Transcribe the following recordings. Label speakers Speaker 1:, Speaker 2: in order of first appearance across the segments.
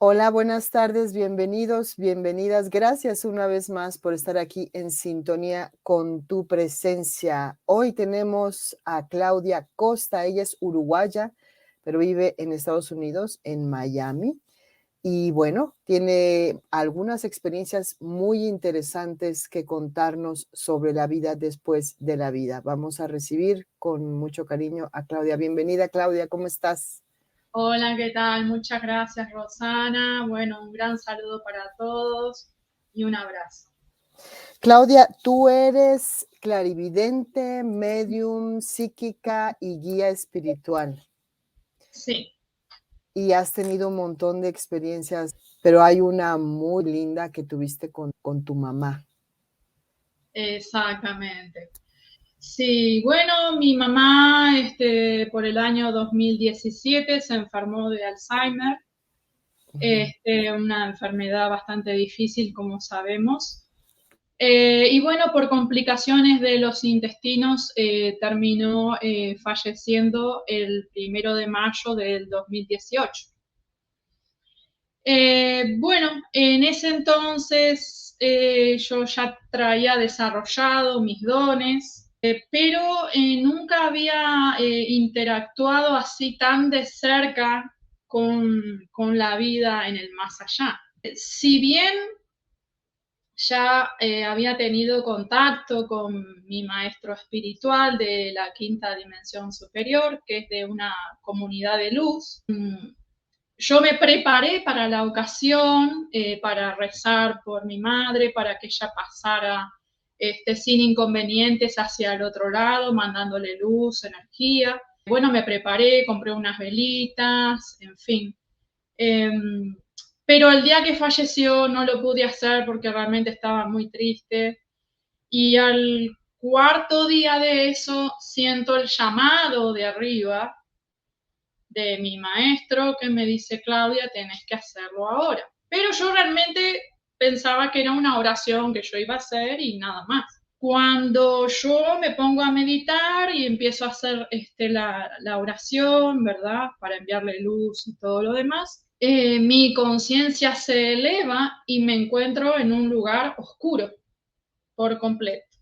Speaker 1: Hola, buenas tardes, bienvenidos, bienvenidas. Gracias una vez más por estar aquí en sintonía con tu presencia. Hoy tenemos a Claudia Costa, ella es uruguaya, pero vive en Estados Unidos, en Miami. Y bueno, tiene algunas experiencias muy interesantes que contarnos sobre la vida después de la vida. Vamos a recibir con mucho cariño a Claudia. Bienvenida, Claudia, ¿cómo estás?
Speaker 2: Hola, ¿qué tal? Muchas gracias, Rosana. Bueno, un gran saludo para todos y un abrazo.
Speaker 1: Claudia, tú eres clarividente, medium, psíquica y guía espiritual.
Speaker 2: Sí,
Speaker 1: Y has tenido un montón de experiencias, pero hay una muy linda que tuviste con tu mamá.
Speaker 2: exactamente. Sí, bueno, mi mamá por el año 2017 se enfermó de Alzheimer,
Speaker 1: Ujú.
Speaker 2: una enfermedad bastante difícil, como sabemos. Y bueno, por complicaciones de los intestinos, terminó falleciendo el 1 de mayo del 2018. Bueno, en ese entonces yo ya traía desarrollado mis dones, pero nunca había interactuado así tan de cerca con la vida en el más allá. Si bien ya había tenido contacto con mi maestro espiritual de la quinta dimensión superior, que es de una comunidad de luz, yo me preparé para la ocasión, para rezar por mi madre, para que ella pasara sin inconvenientes hacia el otro lado, mandándole luz, energía. Bueno, me preparé, compré unas velitas, en fin. Eh, pero el día que falleció no lo pude hacer porque realmente estaba muy triste. Y al cuarto día de eso siento el llamado de arriba de mi maestro que me dice, Claudia, tenés que hacerlo ahora. Pero yo realmente pensaba que era una oración que yo iba a hacer y nada más. Cuando yo me pongo a meditar y empiezo a hacer la oración, ¿verdad? Para enviarle luz y todo lo demás, mi conciencia se eleva y me encuentro en un lugar oscuro por completo.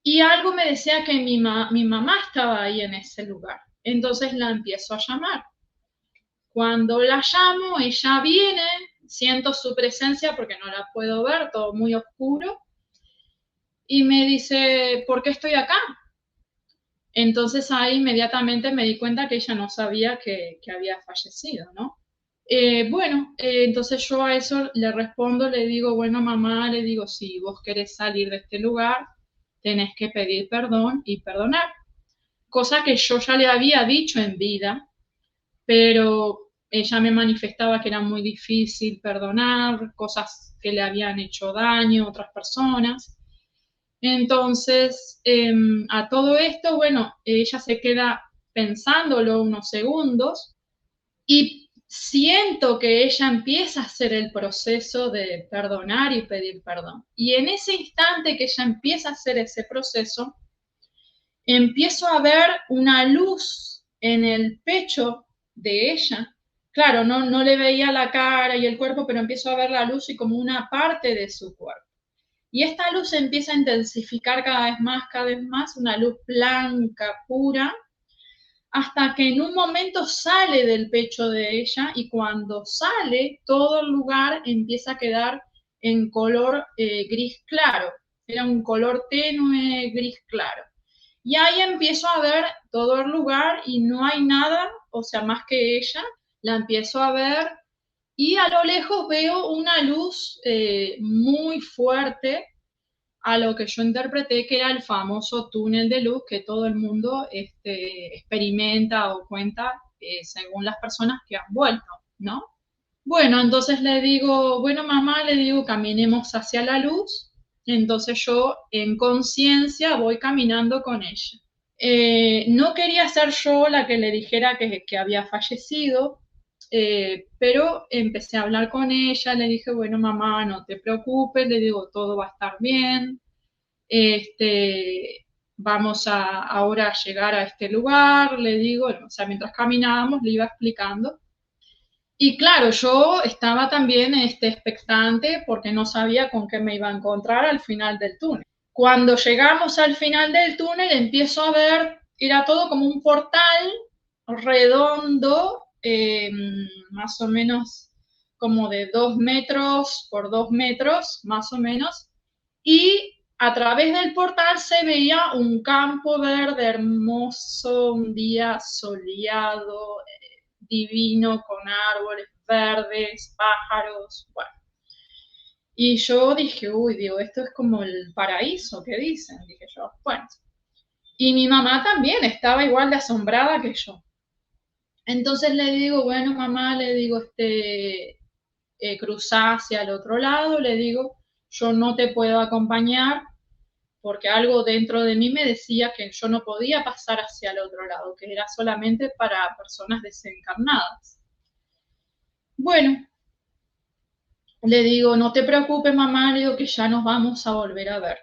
Speaker 2: Y algo me decía que mi mamá estaba ahí en ese lugar. Entonces la empiezo a llamar. Cuando la llamo, ella viene, siento su presencia porque no la puedo ver, todo muy oscuro, y me dice, ¿por qué estoy acá? Entonces ahí inmediatamente me di cuenta que ella no sabía que había fallecido, ¿no? Entonces yo a eso le respondo, le digo, bueno, mamá, le digo, si vos querés salir de este lugar, tenés que pedir perdón y perdonar. Cosa que yo ya le había dicho en vida, pero ella me manifestaba que era muy difícil perdonar cosas que le habían hecho daño a otras personas. Entonces, a todo esto, bueno, ella se queda pensándolo unos segundos y siento que ella empieza a hacer el proceso de perdonar y pedir perdón. Y en ese instante que ella empieza a hacer ese proceso, empiezo a ver una luz en el pecho de ella. Claro, no le veía la cara y el cuerpo, pero empiezo a ver la luz y como una parte de su cuerpo. Y esta luz se empieza a intensificar cada vez más, una luz blanca, pura, hasta que en un momento sale del pecho de ella y cuando sale, todo el lugar empieza a quedar en color gris claro. Era un color tenue, gris claro. Y ahí empiezo a ver todo el lugar y no hay nada, o sea, más que ella, la empiezo a ver y a lo lejos veo una luz muy fuerte a lo que yo interpreté que era el famoso túnel de luz que todo el mundo experimenta o cuenta según las personas que han vuelto, ¿no? Bueno, entonces le digo, bueno, mamá, le digo, caminemos hacia la luz. Entonces yo en conciencia voy caminando con ella. No quería ser yo la que le dijera que había fallecido, pero empecé a hablar con ella, le dije, bueno, mamá, no te preocupes, le digo, todo va a estar bien, vamos a ahora a llegar a este lugar, le digo, o sea, mientras caminábamos le iba explicando Y claro, yo estaba también expectante porque no sabía con qué me iba a encontrar al final del túnel. Cuando llegamos al final del túnel, empiezo a ver, era todo como un portal redondo, más o menos como de 2 metros por 2 metros, más o menos, y a través del portal se veía un campo verde hermoso, un día soleado, divino, con árboles verdes, pájaros, bueno. Y yo dije, uy, digo, esto es como el paraíso que dicen, dije yo, bueno. Y mi mamá también estaba igual de asombrada que yo. Entonces le digo, bueno, mamá, le digo, cruzá hacia el otro lado, le digo, yo no te puedo acompañar porque algo dentro de mí me decía que yo no podía pasar hacia el otro lado, que era solamente para personas desencarnadas. Bueno, le digo, no te preocupes, mamá, le digo que ya nos vamos a volver a ver.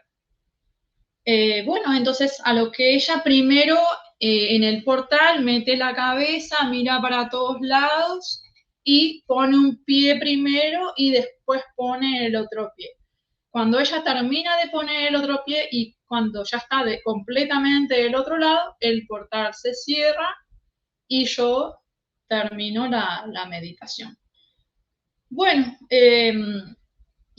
Speaker 2: Bueno, entonces a lo que ella primero en el portal mete la cabeza, mira para todos lados y pone un pie primero y después pone el otro pie. Cuando ella termina de poner el otro pie y cuando ya está completamente del otro lado, el portal se cierra y yo termino la meditación. Bueno,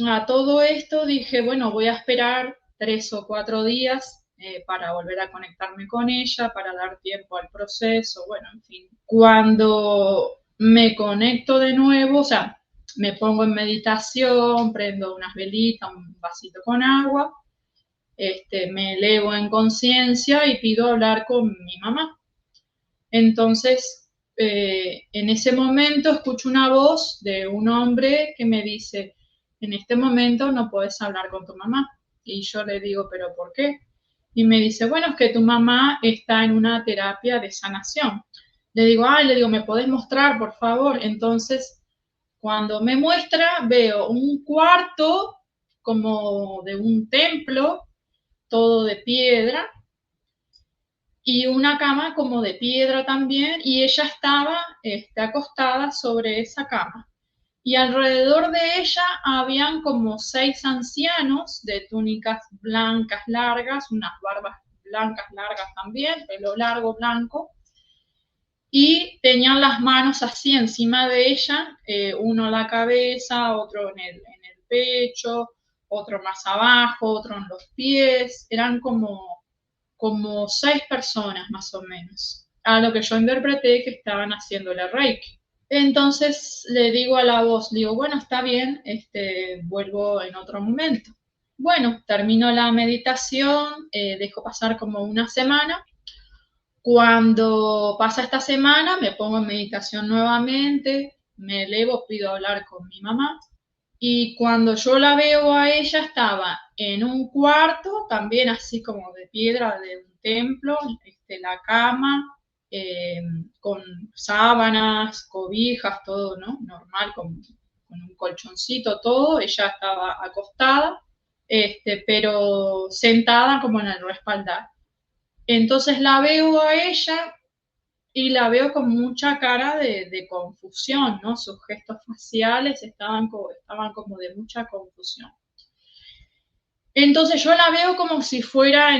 Speaker 2: a todo esto dije, bueno, voy a esperar 3 o 4 días para volver a conectarme con ella, para dar tiempo al proceso, bueno, en fin. Cuando me conecto de nuevo, o sea, me pongo en meditación, prendo unas velitas, un vasito con agua, me elevo en conciencia y pido hablar con mi mamá. Entonces, en ese momento escucho una voz de un hombre que me dice, en este momento no puedes hablar con tu mamá. Y yo le digo, ¿pero por qué? Y me dice, bueno, es que tu mamá está en una terapia de sanación. Le digo, ay, le digo, ¿me podés mostrar, por favor? Entonces, cuando me muestra, veo un cuarto como de un templo, todo de piedra, y una cama como de piedra también, y ella estaba acostada sobre esa cama. Y alrededor de ella habían como 6 ancianos de túnicas blancas largas, unas barbas blancas largas también, pelo largo blanco, y tenían las manos así encima de ella, uno en la cabeza, otro en el pecho, otro más abajo, otro en los pies, eran como 6 personas más o menos, a lo que yo interpreté que estaban haciéndole Reiki. Entonces le digo a la voz, digo, bueno, está bien, vuelvo en otro momento. Bueno, termino la meditación, dejo pasar como una semana. Cuando pasa esta semana, me pongo en meditación nuevamente, me elevo, pido hablar con mi mamá. Y cuando yo la veo a ella, estaba en un cuarto, también así como de piedra de un templo, la cama, eh, con sábanas, cobijas, todo, ¿no? Normal, con un colchoncito, todo. Ella estaba acostada, pero sentada como en el respaldar. Entonces la veo a ella y la veo con mucha cara de confusión, ¿no? Sus gestos faciales estaban como de mucha confusión. Entonces yo la veo como si fuera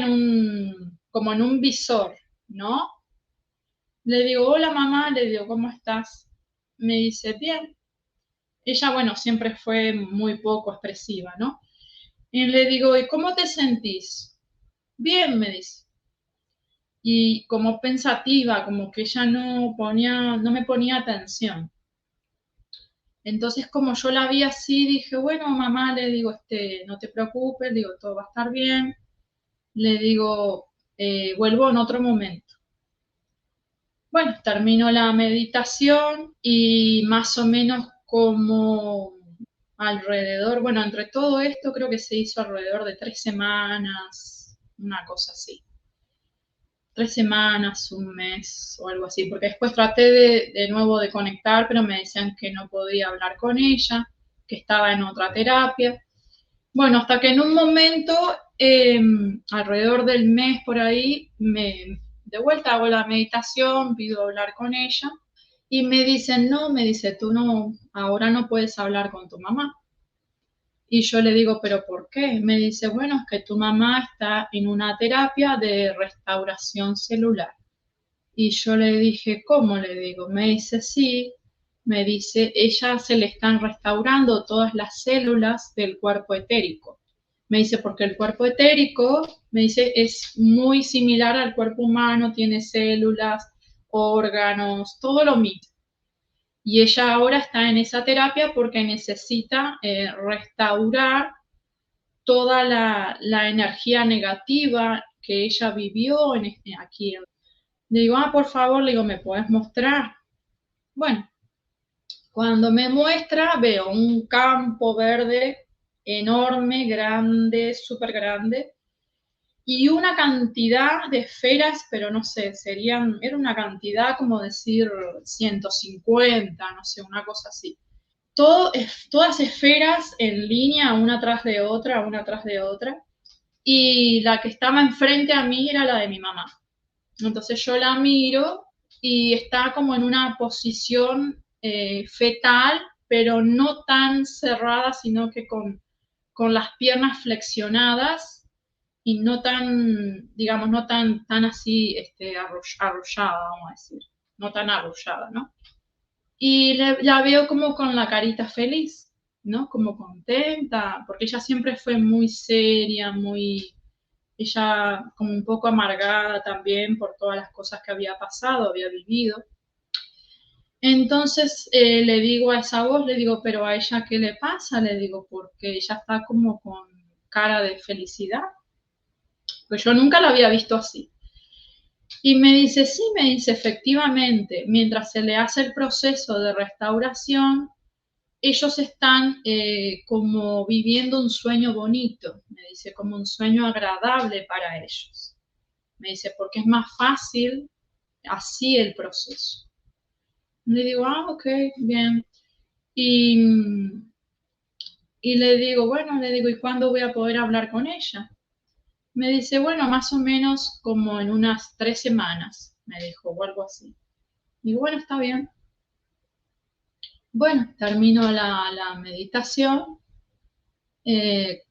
Speaker 2: como en un visor, ¿no? Le digo, hola mamá, le digo, ¿cómo estás? Me dice, bien. Ella, bueno, siempre fue muy poco expresiva, ¿no? Y le digo, ¿y cómo te sentís? Bien, me dice. Y como pensativa, como que ella no me ponía atención. Entonces, como yo la vi así, dije, bueno, mamá, le digo, no te preocupes, le digo, todo va a estar bien. Le digo, vuelvo en otro momento. Bueno, termino la meditación y más o menos como alrededor, bueno, entre todo esto creo que se hizo alrededor de 3 semanas, una cosa así. 3 semanas, un mes o algo así, porque después traté de nuevo de conectar, pero me decían que no podía hablar con ella, que estaba en otra terapia. Bueno, hasta que en un momento, alrededor del mes por ahí, de vuelta hago la meditación, pido hablar con ella Y me dice, no, me dice, tú no, ahora no puedes hablar con tu mamá. Y yo le digo, ¿pero por qué? Me dice, bueno, es que tu mamá está en una terapia de restauración celular. Y yo le dije, ¿cómo? Le digo, me dice, sí, me dice, ella se le están restaurando todas las células del cuerpo etérico. Me dice, porque el cuerpo etérico, me dice, es muy similar al cuerpo humano, tiene células, órganos, todo lo mismo. Y ella ahora está en esa terapia porque necesita restaurar toda la energía negativa que ella vivió aquí. Le digo, por favor, le digo, ¿me puedes mostrar? Bueno, cuando me muestra, veo un campo verde enorme, grande, súper grande, y una cantidad de esferas, pero no sé, era una cantidad como decir 150, no sé, una cosa así. Todas esferas en línea, una tras de otra, una tras de otra, y la que estaba enfrente a mí era la de mi mamá. Entonces yo la miro y está como en una posición fetal, pero no tan cerrada, sino que con las piernas flexionadas y no tan, digamos, no tan así arrullada, vamos a decir, no tan arrullada, ¿no? Y la veo como con la carita feliz, ¿no? Como contenta, porque ella siempre fue muy seria, ella como un poco amargada también por todas las cosas que había pasado, había vivido. Entonces le digo a esa voz, le digo, pero a ella ¿qué le pasa? Le digo, porque ella está como con cara de felicidad, pues yo nunca la había visto así. Y me dice, sí, me dice, efectivamente, mientras se le hace el proceso de restauración, ellos están como viviendo un sueño bonito, me dice, como un sueño agradable para ellos. Me dice, porque es más fácil así el proceso. Le digo, ok, bien. Y, y le digo, bueno, le digo, ¿y cuándo voy a poder hablar con ella? Me dice, bueno, más o menos como en unas 3 semanas, me dijo, o algo así. Digo, bueno, está bien. Bueno, termino la meditación.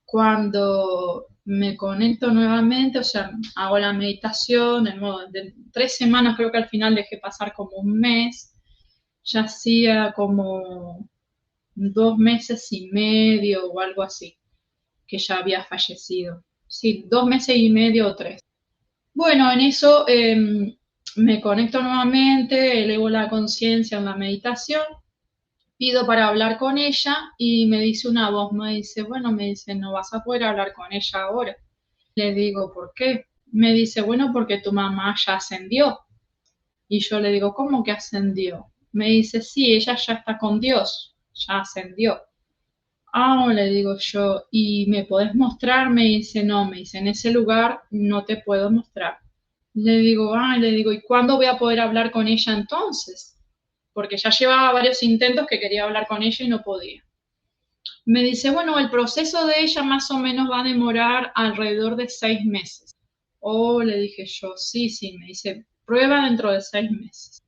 Speaker 2: Cuando me conecto nuevamente, o sea, hago la meditación, de 3 semanas, creo que al final dejé pasar como un mes, ya hacía como 2 meses y medio o algo así, que ya había fallecido. Sí, 2 meses y medio o 3. Bueno, en eso me conecto nuevamente, elevo la conciencia en la meditación, pido para hablar con ella y me dice una voz, me dice, bueno, me dice, no vas a poder hablar con ella ahora. Le digo, ¿por qué? Me dice, bueno, porque tu mamá ya ascendió. Y yo le digo, ¿cómo que ascendió? Me dice, sí, ella ya está con Dios, ya ascendió. Le digo yo, ¿y me podés mostrar? Me dice, no, me dice, en ese lugar no te puedo mostrar. Le digo, ¿y cuándo voy a poder hablar con ella entonces? Porque ya llevaba varios intentos que quería hablar con ella y no podía. Me dice, bueno, el proceso de ella más o menos va a demorar alrededor de 6 meses. Le dije yo, sí, sí, me dice, prueba dentro de 6 meses.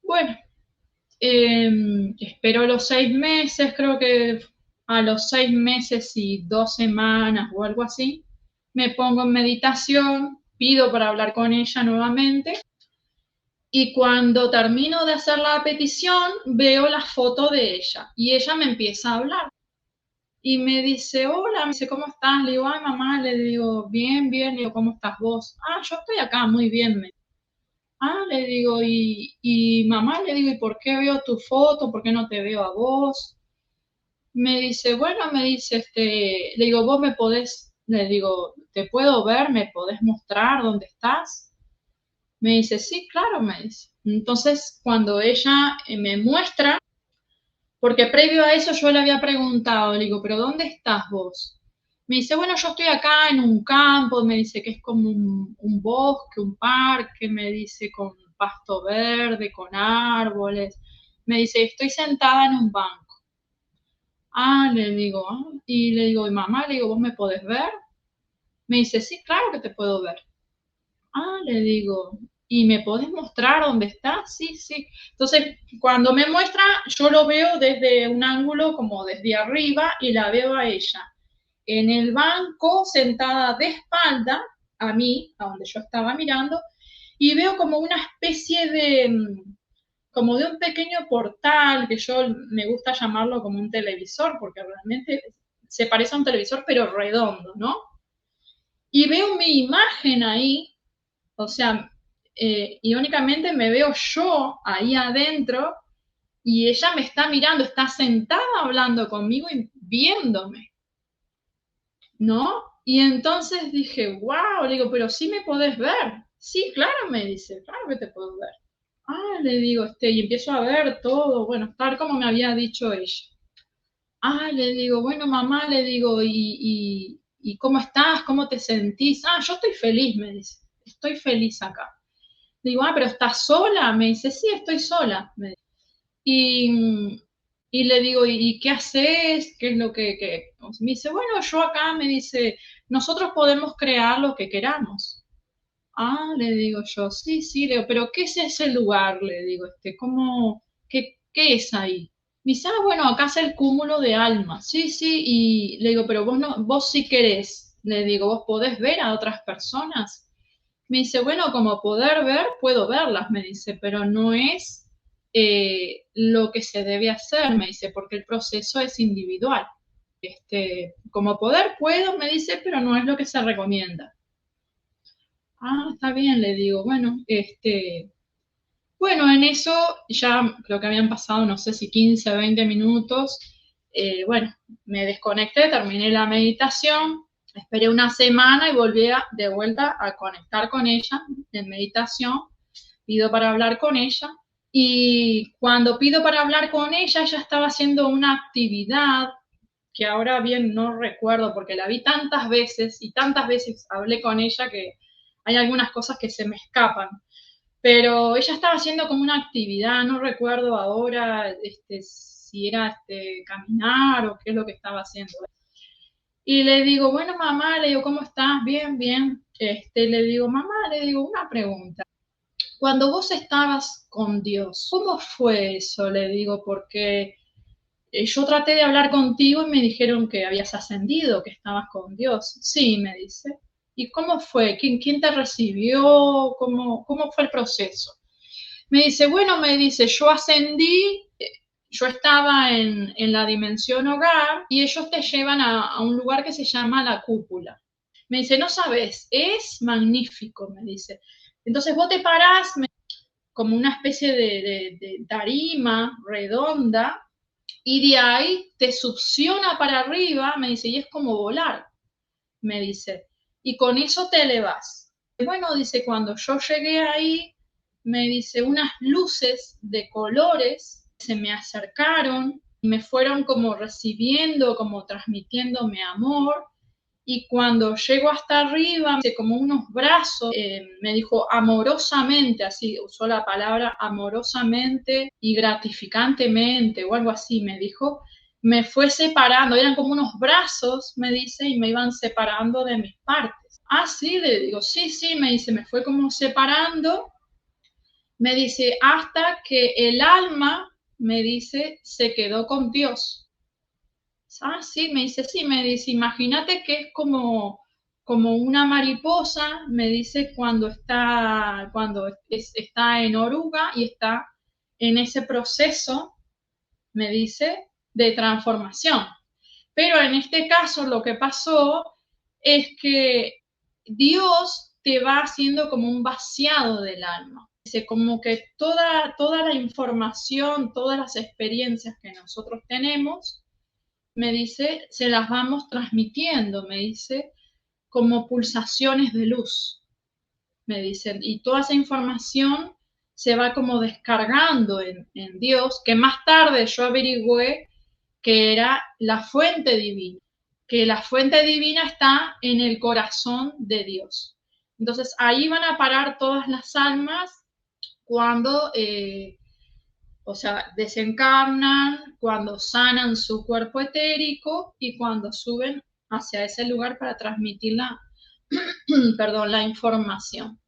Speaker 2: Bueno, espero los 6 meses, creo que a los 6 meses y 2 semanas o algo así, me pongo en meditación, pido para hablar con ella nuevamente y cuando termino de hacer la petición veo la foto de ella y ella me empieza a hablar y me dice, hola, me dice, ¿cómo estás? Le digo, ay mamá, le digo, bien, bien, le digo, ¿cómo estás vos? Yo estoy acá, muy bien, le digo, y mamá, le digo, ¿y por qué veo tu foto? ¿Por qué no te veo a vos? Me dice, bueno, me dice, le digo, vos me podés, le digo, ¿te puedo ver? ¿Me podés mostrar dónde estás? Me dice, sí, claro, me dice. Entonces, cuando ella me muestra, porque previo a eso yo le había preguntado, le digo, ¿pero dónde estás vos? Me dice, bueno, yo estoy acá en un campo, me dice que es como un bosque, un parque, me dice con pasto verde, con árboles. Me dice, estoy sentada en un banco. Le digo, y le digo, y mamá, le digo, ¿vos me podés ver? Me dice, sí, claro que te puedo ver. Le digo, ¿y me podés mostrar dónde está? Sí, sí. Entonces, cuando me muestra, yo lo veo desde un ángulo como desde arriba y la veo a ella en el banco, sentada de espalda a mí, a donde yo estaba mirando, y veo como una especie de, como de un pequeño portal, que yo me gusta llamarlo como un televisor, porque realmente se parece a un televisor, pero redondo, ¿no? Y veo mi imagen ahí, o sea, irónicamente me veo yo ahí adentro y ella me está mirando, está sentada hablando conmigo y viéndome, ¿no? Y entonces dije, wow, le digo, pero sí me podés ver. Sí, claro, me dice, claro que te puedo ver. Ah, le digo, y empiezo a ver todo, bueno, tal como me había dicho ella. Ah, le digo, bueno, mamá, le digo, ¿y cómo estás? ¿Cómo te sentís? Ah, yo estoy feliz, me dice, estoy feliz acá. Le digo, ah, pero ¿estás sola? Me dice, sí, estoy sola. Y, y le digo, ¿y qué haces? ¿Qué es lo que? Me dice, bueno, yo acá, me dice, nosotros podemos crear lo que queramos. Ah, le digo yo, sí, sí, le digo, pero ¿qué es ese lugar? Le digo, ¿cómo, qué es ahí? Me dice, ah, bueno, acá es el cúmulo de almas. Sí, sí, y le digo, pero vos no, vos sí querés. Le digo, vos podés ver a otras personas. Me dice, bueno, como poder ver, puedo verlas, me dice, pero no es lo que se debe hacer, me dice, porque el proceso es individual. Como poder puedo, me dice, pero no es lo que se recomienda. Ah, está bien, le digo, bueno, bueno, en eso ya creo que habían pasado, no sé si 15 o 20 minutos. Bueno, me desconecté, terminé la meditación, esperé una semana y volví de vuelta a conectar con ella en meditación. Pido para hablar con ella. Y cuando pido para hablar con ella, ella estaba haciendo una actividad que ahora bien no recuerdo porque la vi tantas veces y tantas veces hablé con ella que hay algunas cosas que se me escapan, pero ella estaba haciendo como una actividad, no recuerdo ahora si era caminar o qué es lo que estaba haciendo. Y le digo, bueno, mamá, le digo, ¿cómo estás? Bien, bien. Le digo, mamá, le digo, una pregunta. Cuando vos estabas con Dios, ¿cómo fue eso? Le digo, porque yo traté de hablar contigo y me dijeron que habías ascendido, que estabas con Dios. Sí, me dice. ¿Y cómo fue? ¿Quién te recibió? ¿Cómo fue el proceso? Me dice, bueno, me dice, yo ascendí, yo estaba en la dimensión hogar y ellos te llevan a un lugar que se llama la cúpula. Me dice, no sabes, es magnífico, me dice. Entonces vos te parás como una especie de tarima redonda y de ahí te succiona para arriba, me dice, y es como volar, me dice, y con eso te elevas. Bueno, dice, cuando yo llegué ahí, me dice, unas luces de colores se me acercaron, me fueron como recibiendo, como transmitiéndome amor, y cuando llego hasta arriba, dice, como unos brazos, me dijo amorosamente, así usó la palabra amorosamente y gratificantemente o algo así, me dijo, me fue separando, eran como unos brazos, me dice, y me iban separando de mis partes. Ah, sí, le digo, sí, sí, me dice, me fue como separando, me dice, hasta que el alma, me dice, se quedó con Dios. Ah, sí, me dice, sí, me dice, imagínate que es como una mariposa, me dice, cuando está en oruga y está en ese proceso, me dice, de transformación. Pero en este caso lo que pasó es que Dios te va haciendo como un vaciado del alma. Dice, como que toda la información, todas las experiencias que nosotros tenemos, me dice, se las vamos transmitiendo, me dice, como pulsaciones de luz, me dicen, y toda esa información se va como descargando en Dios, que más tarde yo averigüé que era la fuente divina, que la fuente divina está en el corazón de Dios. Entonces ahí van a parar todas las almas cuando o sea, desencarnan cuando sanan su cuerpo etérico y cuando suben hacia ese lugar para transmitir la, perdón, la información.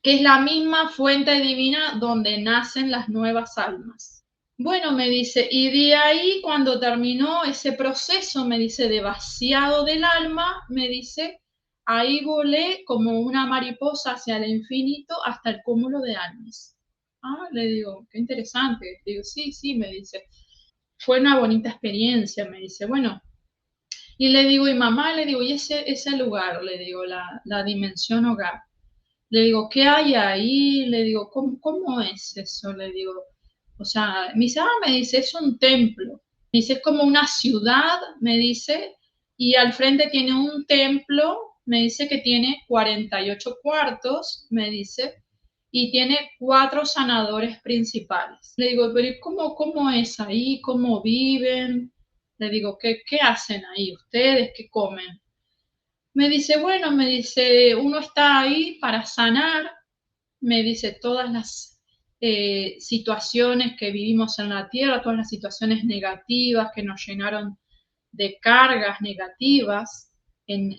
Speaker 2: que es la misma fuente divina donde nacen las nuevas almas. Bueno, me dice, y de ahí cuando terminó ese proceso, me dice, de vaciado del alma, me dice, ahí volé como una mariposa hacia el infinito hasta el cúmulo de almas. Ah, le digo, qué interesante. Le digo, sí, sí, me dice, fue una bonita experiencia, me dice, bueno, y le digo, y mamá, le digo, y ese lugar, le digo, la dimensión hogar. Le digo, ¿qué hay ahí? Le digo, ¿cómo es eso? Le digo, o sea, me dice, me dice, es un templo. Me dice, es como una ciudad, me dice, y al frente tiene un templo, me dice que tiene 48 cuartos, me dice, y tiene 4 sanadores principales. Le digo, pero ¿y cómo es ahí? ¿Cómo viven? Le digo, ¿qué hacen ahí ustedes? ¿Qué comen? Me dice, bueno, me dice, uno está ahí para sanar, me dice, todas las situaciones que vivimos en la tierra, todas las situaciones negativas que nos llenaron de cargas negativas en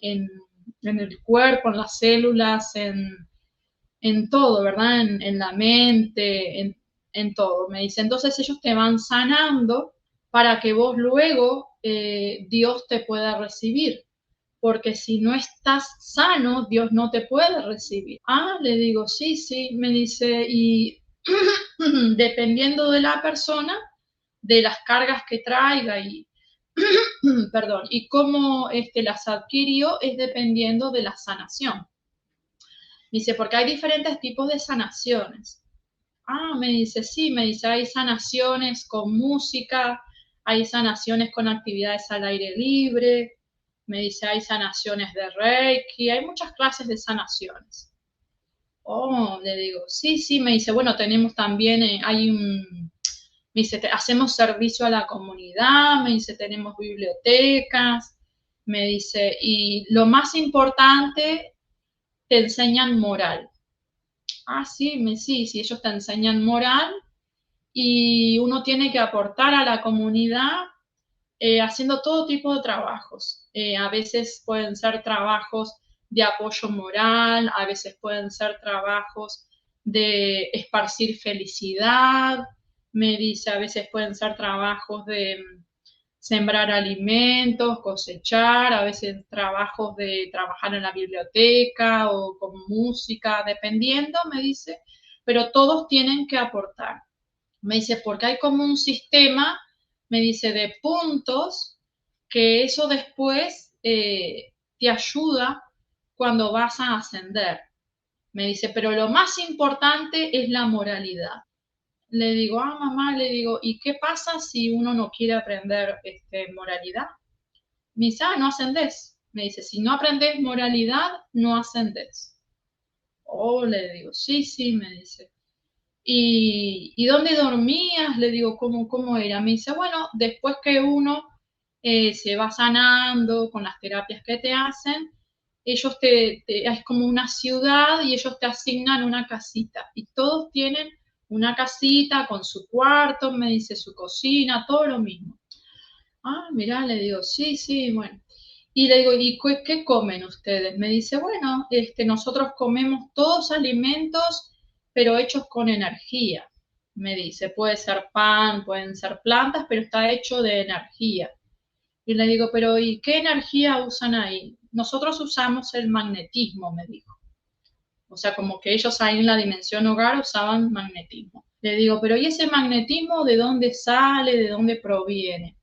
Speaker 2: el cuerpo, en las células, en todo, ¿verdad? En la mente, en todo. Me dice, entonces ellos te van sanando para que vos luego Dios te pueda recibir, porque si no estás sano, Dios no te puede recibir. Ah, le digo, sí, sí, me dice, y dependiendo de la persona, de las cargas que traiga y, perdón, y cómo las adquirió es dependiendo de la sanación. Dice, porque hay diferentes tipos de sanaciones. Ah, me dice, sí, me dice, hay sanaciones con música, hay sanaciones con actividades al aire libre, me dice, hay sanaciones de Reiki, hay muchas clases de sanaciones. Oh, le digo, sí, sí, me dice, bueno, tenemos también, me dice, hacemos servicio a la comunidad, me dice, tenemos bibliotecas, me dice, y lo más importante, te enseñan moral. Ah, sí, sí, sí, ellos te enseñan moral y uno tiene que aportar a la comunidad haciendo todo tipo de trabajos. A veces pueden ser trabajos de apoyo moral, a veces pueden ser trabajos de esparcir felicidad, me dice, a veces pueden ser trabajos de sembrar alimentos, cosechar, a veces trabajos de trabajar en la biblioteca o con música, dependiendo, me dice, pero todos tienen que aportar. Me dice, porque hay como un sistema, me dice, de puntos, que eso después te ayuda cuando vas a ascender. Me dice, pero lo más importante es la moralidad. Le digo, mamá, le digo, ¿y qué pasa si uno no quiere aprender moralidad? Me dice, no ascendés. Me dice, si no aprendes moralidad, no ascendés. Oh, le digo, sí, sí, me dice. ¿Y dónde dormías? Le digo, ¿cómo era? Me dice, bueno, después que uno se va sanando con las terapias que te hacen, ellos es como una ciudad y ellos te asignan una casita. Y todos tienen una casita con su cuarto, me dice, su cocina, todo lo mismo. Ah, mirá, le digo, sí, sí, bueno. Y le digo, ¿y qué comen ustedes? Me dice, bueno, nosotros comemos todos alimentos, pero hechos con energía. Me dice, puede ser pan, pueden ser plantas, pero está hecho de energía. Y le digo, pero ¿y qué energía usan ahí? Nosotros usamos el magnetismo, me dijo. O sea, como que ellos ahí en la dimensión hogar usaban magnetismo. Le digo, pero ¿y ese magnetismo de dónde sale, de dónde proviene?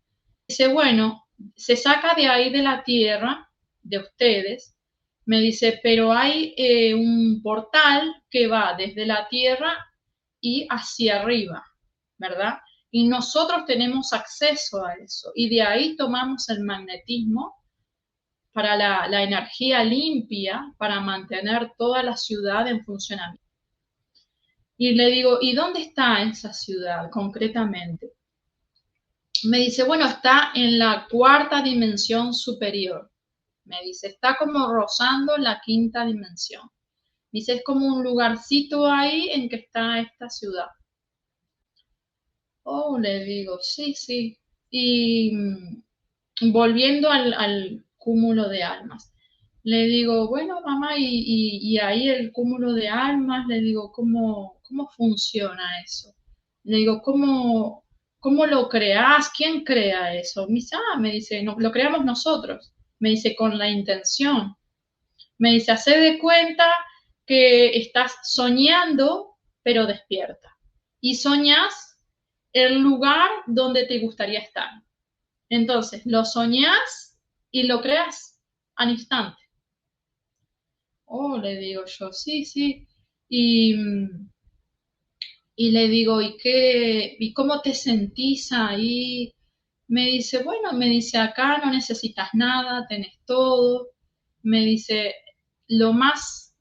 Speaker 2: Dice, bueno, se saca de ahí de la tierra, de ustedes, me dice, pero hay un portal que va desde la tierra y hacia arriba, ¿verdad? Y nosotros tenemos acceso a eso. Y de ahí tomamos el magnetismo para la energía limpia, para mantener toda la ciudad en funcionamiento. Y le digo, ¿y dónde está esa ciudad concretamente? Me dice, bueno, está en la cuarta dimensión superior. Me dice, está como rozando la quinta dimensión. Dice, es como un lugarcito ahí en que está esta ciudad. Oh, le digo, sí, sí. Y volviendo al cúmulo de almas. Le digo, bueno, mamá, y ahí el cúmulo de almas, le digo, ¿cómo funciona eso? Le digo, ¿cómo lo creás? ¿Quién crea eso? Me dice, no, lo creamos nosotros. Me dice, con la intención. Me dice, hace de cuenta que estás soñando, pero despierta. Y soñás el lugar donde te gustaría estar. Entonces, lo soñás y lo creas al instante. Oh, le digo yo, sí, sí. Y, y le digo, ¿y cómo te sentís ahí? Me dice, bueno, me dice, acá no necesitas nada, tenés todo. Me dice, lo más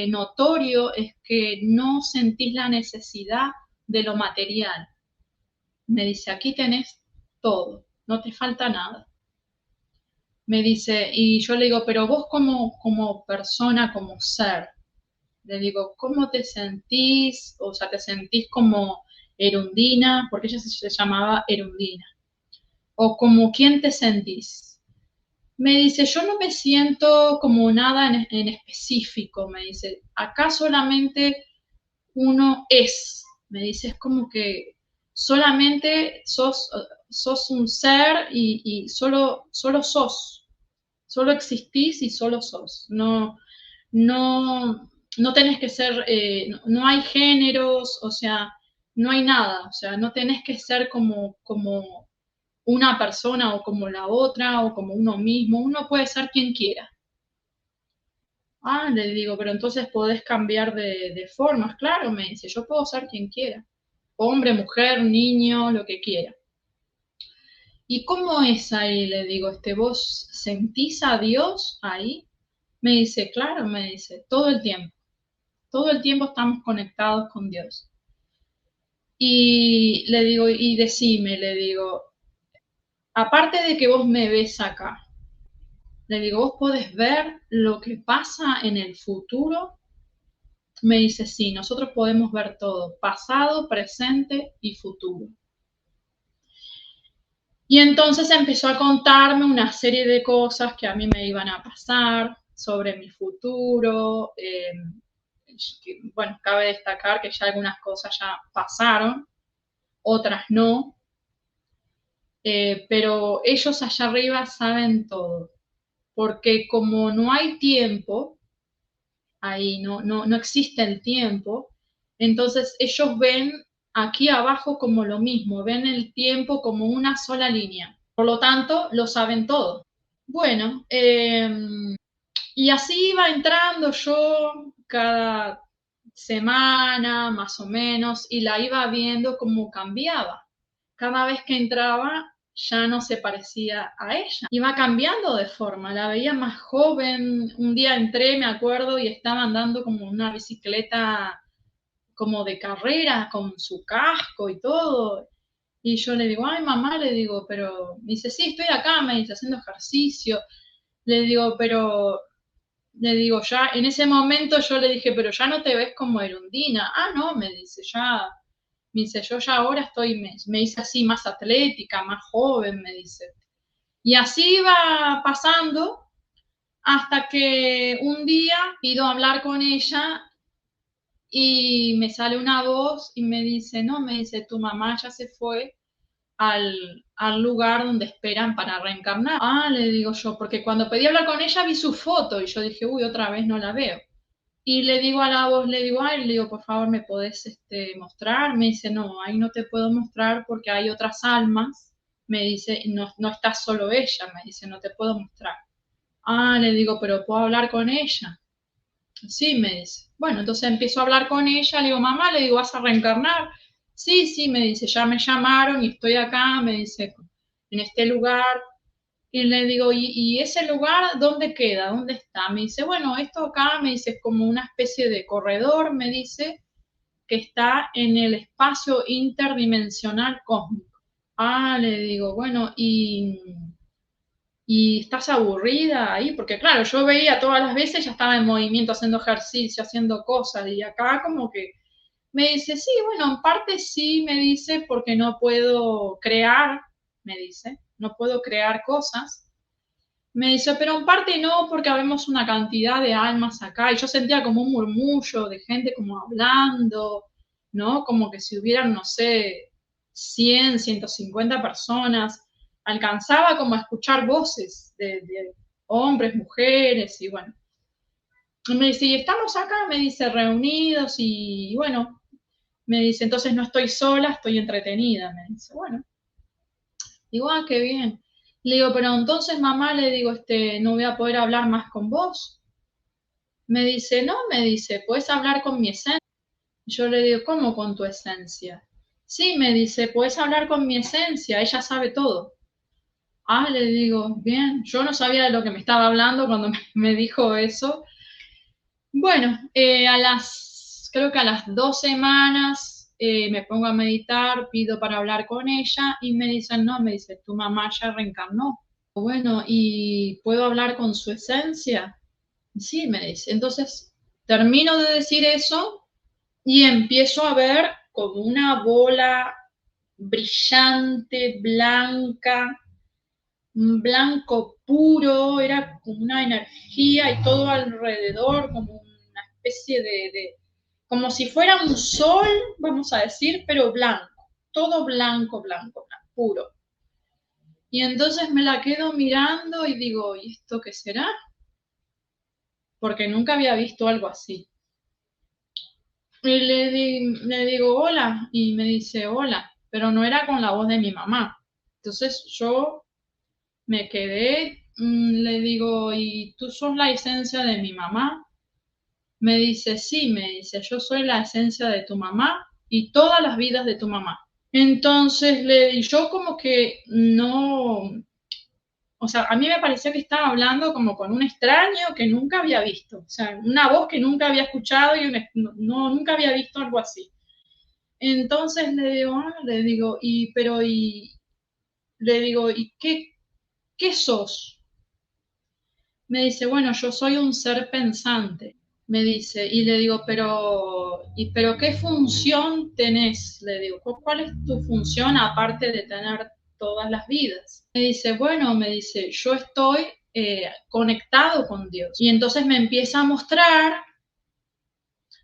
Speaker 2: notorio es que no sentís la necesidad de lo material. Me dice, aquí tenés todo, no te falta nada. Me dice, y yo le digo, pero vos como persona, como ser, le digo, ¿cómo te sentís? O sea, ¿te sentís como Erundina? Porque ella se llamaba Erundina. O como quién te sentís. Me dice, yo no me siento como nada en específico, me dice, acá solamente uno es, me dice, es como que solamente sos un ser y solo sos, solo existís y solo sos, no, no tenés que ser, no hay géneros, o sea, no hay nada, o sea, no tenés que ser como una persona o como la otra o como uno mismo, uno puede ser quien quiera. Ah, le digo, pero entonces podés cambiar de formas, claro, me dice, yo puedo ser quien quiera, hombre, mujer, niño, lo que quiera. ¿Y cómo es ahí? Le digo, ¿vos sentís a Dios ahí? Me dice, claro, me dice, todo el tiempo estamos conectados con Dios. Y le digo, y decime, le digo, aparte de que vos me ves acá, le digo, ¿vos podés ver lo que pasa en el futuro? Me dice, sí, nosotros podemos ver todo, pasado, presente y futuro. Y entonces empezó a contarme una serie de cosas que a mí me iban a pasar sobre mi futuro. Bueno, cabe destacar que ya algunas cosas ya pasaron, otras no, pero ellos allá arriba saben todo, porque como no hay tiempo, ahí no existe el tiempo, entonces ellos ven aquí abajo como lo mismo, ven el tiempo como una sola línea, por lo tanto lo saben todo. Bueno, y así iba entrando yo cada semana más o menos y la iba viendo cómo cambiaba. Cada vez que entraba ya no se parecía a ella. Iba cambiando de forma, la veía más joven. Un día entré, me acuerdo, y estaba andando como una bicicleta como de carrera con su casco y todo. Y yo le digo, ay mamá, le digo, pero me dice, sí, estoy acá, me dice, haciendo ejercicio. Le digo, pero le digo, ya, en ese momento yo le dije, pero ya no te ves como Erundina. Ah, no, me dice, ya, me dice, yo ya ahora estoy, me dice así, más atlética, más joven, me dice. Y así iba pasando hasta que un día pido hablar con ella y me sale una voz y me dice, no, me dice, tu mamá ya se fue al lugar donde esperan para reencarnar. Ah, le digo yo, porque cuando pedí hablar con ella vi su foto y yo dije, uy, otra vez no la veo. Y le digo a la voz, le digo, ay, le digo, por favor, ¿me podés mostrar? Me dice, no, ahí no te puedo mostrar porque hay otras almas. Me dice, no está solo ella, me dice, no te puedo mostrar. Ah, le digo, pero ¿puedo hablar con ella? Sí, me dice. Bueno, entonces empiezo a hablar con ella, le digo, mamá, le digo, ¿vas a reencarnar? Sí, sí, me dice, ya me llamaron y estoy acá, me dice, en este lugar. Y le digo, ¿y ese lugar dónde queda? ¿Dónde está? Me dice, bueno, esto acá, me dice, es como una especie de corredor, me dice, que está en el espacio interdimensional cósmico. Ah, le digo, bueno, y estás aburrida ahí, porque claro, yo veía todas las veces, ya estaba en movimiento, haciendo ejercicio, haciendo cosas, y acá como que me dice, sí, bueno, en parte sí, me dice, porque no puedo crear, me dice, no puedo crear cosas, Me dice, pero en parte no, porque habemos una cantidad de almas acá. Y yo sentía como un murmullo de gente como hablando, ¿no? Como que si hubieran, no sé, 100, 150 personas. Alcanzaba como a escuchar voces de hombres, mujeres, y bueno. Y me dice, y estamos acá, me dice, reunidos, y bueno, me dice, entonces no estoy sola, estoy entretenida. Me dice, bueno, digo, ah, qué bien. Le digo, pero entonces mamá, le digo, no voy a poder hablar más con vos. Me dice, no, me dice, puedes hablar con mi esencia. Yo le digo, ¿cómo con tu esencia? Sí, me dice, puedes hablar con mi esencia, ella sabe todo. Ah, le digo, bien, yo no sabía de lo que me estaba hablando cuando me dijo eso. Bueno, creo que a las 2 semanas me pongo a meditar, pido para hablar con ella y me dicen, no, me dice, tu mamá ya reencarnó. Bueno, ¿y puedo hablar con su esencia? Sí, me dice. Entonces, termino de decir eso y empiezo a ver como una bola brillante, blanca, un blanco puro, era como una energía y todo alrededor, como una especie como si fuera un sol, vamos a decir, pero blanco, todo blanco, blanco, blanco, puro. Y entonces me la quedo mirando y digo, ¿y esto qué será? Porque nunca había visto algo así. Y le digo, hola, y me dice, hola, pero no era con la voz de mi mamá. Entonces yo me quedé, le digo, ¿y tú sos la esencia de mi mamá? Me dice, sí, me dice, yo soy la esencia de tu mamá y todas las vidas de tu mamá. Entonces yo como que no, o sea, a mí me parecía que estaba hablando como con un extraño que nunca había visto, o sea, una voz que nunca había escuchado y nunca había visto algo así. Entonces le digo, le digo, ¿y qué sos? Me dice, bueno, yo soy un ser pensante. Me dice, y le digo, pero ¿qué función tenés? Le digo, ¿cuál es tu función aparte de tener todas las vidas? Me dice, bueno, me dice, yo estoy conectado con Dios. Y entonces me empieza a mostrar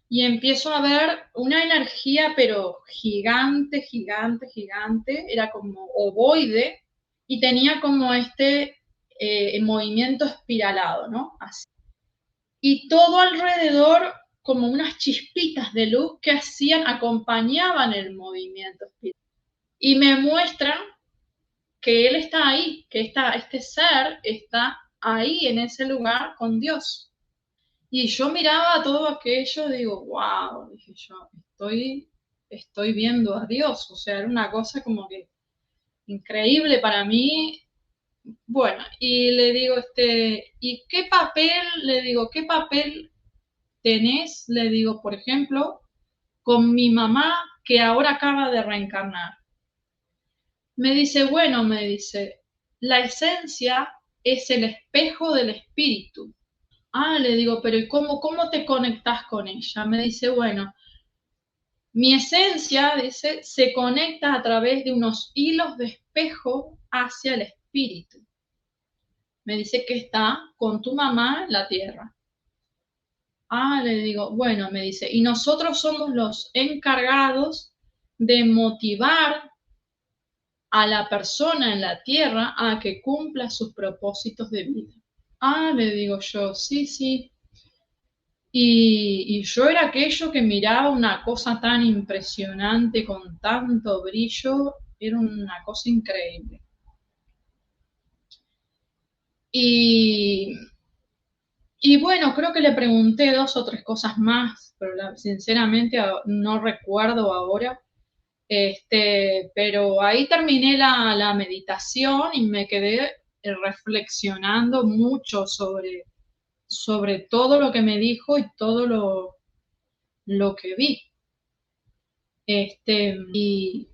Speaker 2: y empiezo a ver una energía, pero gigante, gigante, gigante, era como ovoide y tenía como movimiento espiralado, ¿no? Así. Y todo alrededor como unas chispitas de luz que acompañaban el movimiento espiritual. Y me muestran que él está ahí, que este ser está ahí en ese lugar con Dios. Y yo miraba todo aquello, digo, wow, dije yo, estoy viendo a Dios. O sea, era una cosa como que increíble para mí. Bueno, y le digo, ¿y qué papel? Le digo, ¿qué papel tenés? Le digo, por ejemplo, con mi mamá que ahora acaba de reencarnar. Me dice, bueno, me dice, la esencia es el espejo del espíritu. Ah, le digo, pero ¿y cómo te conectas con ella? Me dice, bueno, mi esencia, dice, se conecta a través de unos hilos de espejo hacia el espíritu. Me dice que está con tu mamá en la tierra. Ah, le digo, bueno, me dice, y nosotros somos los encargados de motivar a la persona en la tierra a que cumpla sus propósitos de vida. Ah, le digo yo, sí, sí. Y yo era aquello que miraba una cosa tan impresionante con tanto brillo, era una cosa increíble. Y, y bueno, creo que le pregunté 2 o 3 cosas más, pero sinceramente no recuerdo ahora. Pero ahí terminé la meditación y me quedé reflexionando mucho sobre todo lo que me dijo y todo lo que vi. Y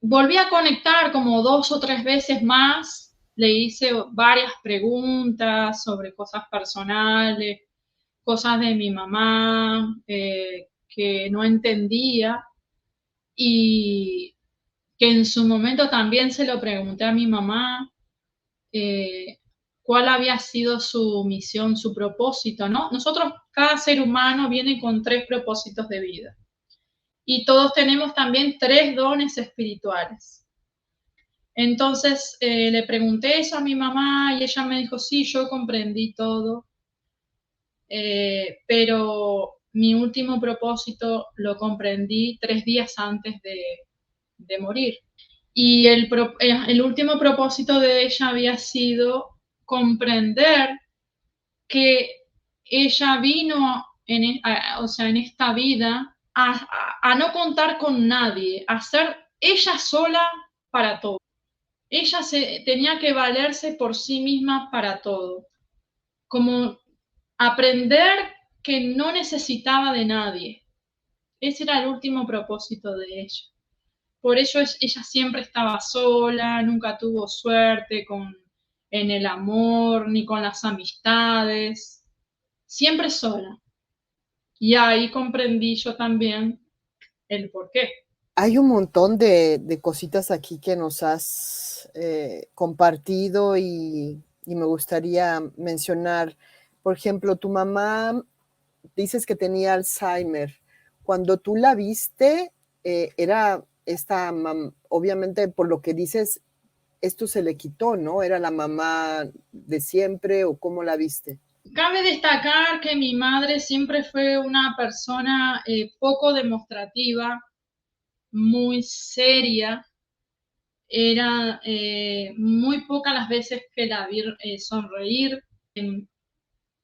Speaker 2: volví a conectar como 2 o 3 veces más, le hice varias preguntas sobre cosas personales, cosas de mi mamá que no entendía y que en su momento también se lo pregunté a mi mamá. cuál había sido su misión, su propósito, ¿no? Nosotros, cada ser humano viene con 3 propósitos de vida y todos tenemos también 3 dones espirituales. Entonces le pregunté eso a mi mamá y ella me dijo, sí, yo comprendí todo, pero mi último propósito lo comprendí 3 días antes de morir. Y el último propósito de ella había sido comprender que ella vino o sea, en esta vida a no contar con nadie, a ser ella sola para todo. Ella tenía que valerse por sí misma para todo, como aprender que no necesitaba de nadie. Ese era el último propósito de ella. Por eso ella siempre estaba sola, nunca tuvo suerte en el amor ni con las amistades, siempre sola. Y ahí comprendí yo también el por qué.
Speaker 1: Hay un montón de cositas aquí que nos has compartido y me gustaría mencionar. Por ejemplo, tu mamá, dices que tenía Alzheimer. Cuando tú la viste, era esta, obviamente por lo que dices, esto se le quitó, ¿no? ¿Era la mamá de siempre o cómo la viste?
Speaker 2: Cabe destacar que mi madre siempre fue una persona poco demostrativa, muy seria. Era muy pocas las veces que la vi sonreír.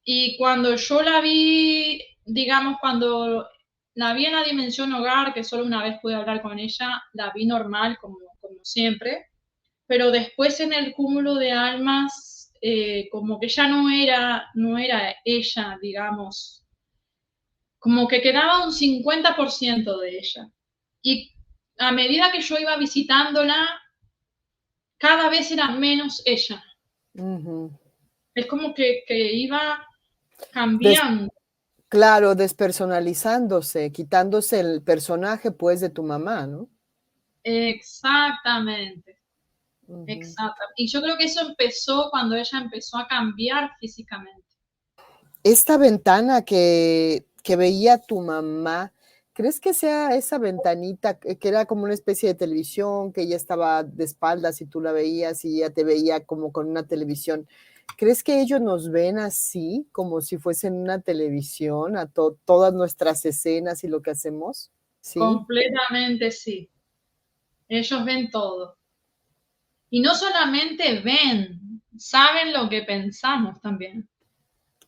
Speaker 2: Y cuando yo la vi, digamos, cuando la vi en la dimensión hogar, que solo una vez pude hablar con ella, la vi normal, como siempre, pero después en el cúmulo de almas, como que ya no era ella, digamos, como que quedaba un 50% de ella. Y a medida que yo iba visitándola, cada vez era menos ella.
Speaker 1: Ujú.
Speaker 2: Es como que iba
Speaker 1: Des-
Speaker 2: cambiando.
Speaker 1: claro, despersonalizándose, quitándose el personaje, pues, de tu mamá, ¿no?
Speaker 2: Exactamente,
Speaker 1: Ujú.
Speaker 2: exacto. Y yo creo que eso empezó cuando ella empezó a cambiar físicamente.
Speaker 1: Esta ventana que veía tu mamá, ¿crees que sea esa ventanita que era como una especie de televisión, que ella estaba de espaldas y tú la veías y ella te veía como con una televisión? ¿Crees que ellos nos ven así, como si fuesen una televisión, a todas nuestras escenas y lo que hacemos? ¿Sí?
Speaker 2: Completamente sí. Ellos ven todo. Y no solamente ven, saben lo que pensamos también.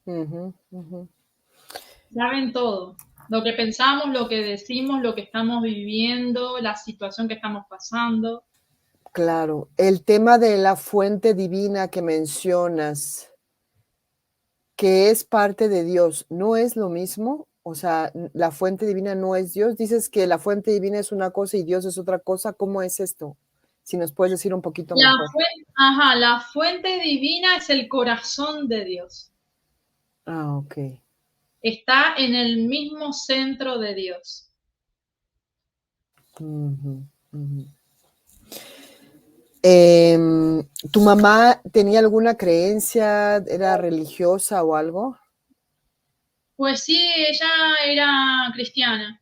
Speaker 1: Ujú, ujú.
Speaker 2: Saben todo. Lo que pensamos, lo que decimos, lo que estamos viviendo, la situación que estamos pasando.
Speaker 1: Claro, el tema de la fuente divina que mencionas, que es parte de Dios, ¿no es lo mismo? O sea, la fuente divina no es Dios. Dices que la fuente divina es una cosa y Dios es otra cosa. ¿Cómo es esto? Si nos puedes decir un poquito mejor.
Speaker 2: La fuente divina es el corazón de Dios.
Speaker 1: Ah, ok.
Speaker 2: Está en el mismo centro de Dios.
Speaker 1: Ujú, ujú. ¿Tu mamá tenía alguna creencia? ¿Era religiosa o algo?
Speaker 2: Pues sí, ella era cristiana.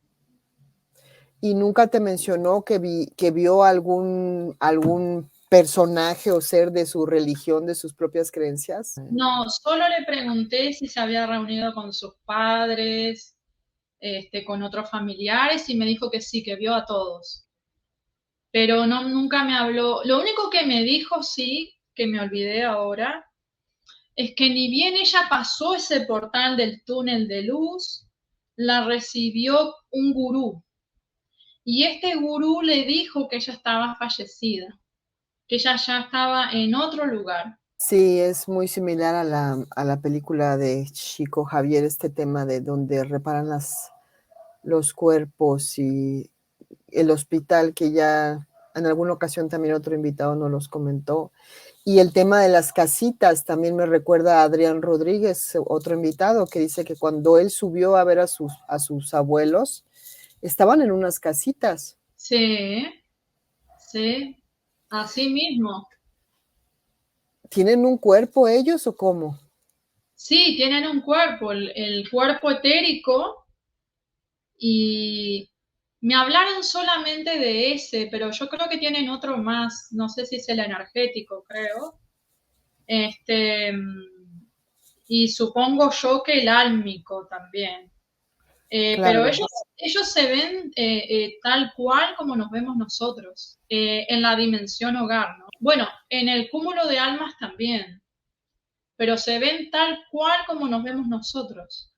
Speaker 1: ¿Y nunca te mencionó que vio algún personaje o ser de su religión, de sus propias creencias?
Speaker 2: No, solo le pregunté si se había reunido con sus padres, con otros familiares, y me dijo que sí, que vio a todos. Pero no, nunca me habló. Lo único que me dijo, sí, que me olvidé ahora, es que ni bien ella pasó ese portal del túnel de luz, la recibió un gurú. Y este gurú le dijo que ella estaba fallecida, que ella ya estaba en otro lugar.
Speaker 1: Sí, es muy similar a la película de Chico Javier, este tema de donde reparan los cuerpos y el hospital que ya en alguna ocasión también otro invitado nos los comentó. Y el tema de las casitas también me recuerda a Adrián Rodríguez, otro invitado, que dice que cuando él subió a ver a sus abuelos, estaban en unas casitas.
Speaker 2: Sí, sí, así mismo.
Speaker 1: ¿Tienen un cuerpo ellos o cómo?
Speaker 2: Sí, tienen un cuerpo, el cuerpo etérico, y me hablaron solamente de ese, pero yo creo que tienen otro más, no sé si es el energético, creo. Este, y supongo yo que el álmico también. Pero
Speaker 1: Claro,
Speaker 2: ellos se ven tal cual como nos vemos nosotros, en la dimensión hogar, ¿no? Bueno, en el cúmulo de almas también, pero se ven tal cual como nos vemos nosotros.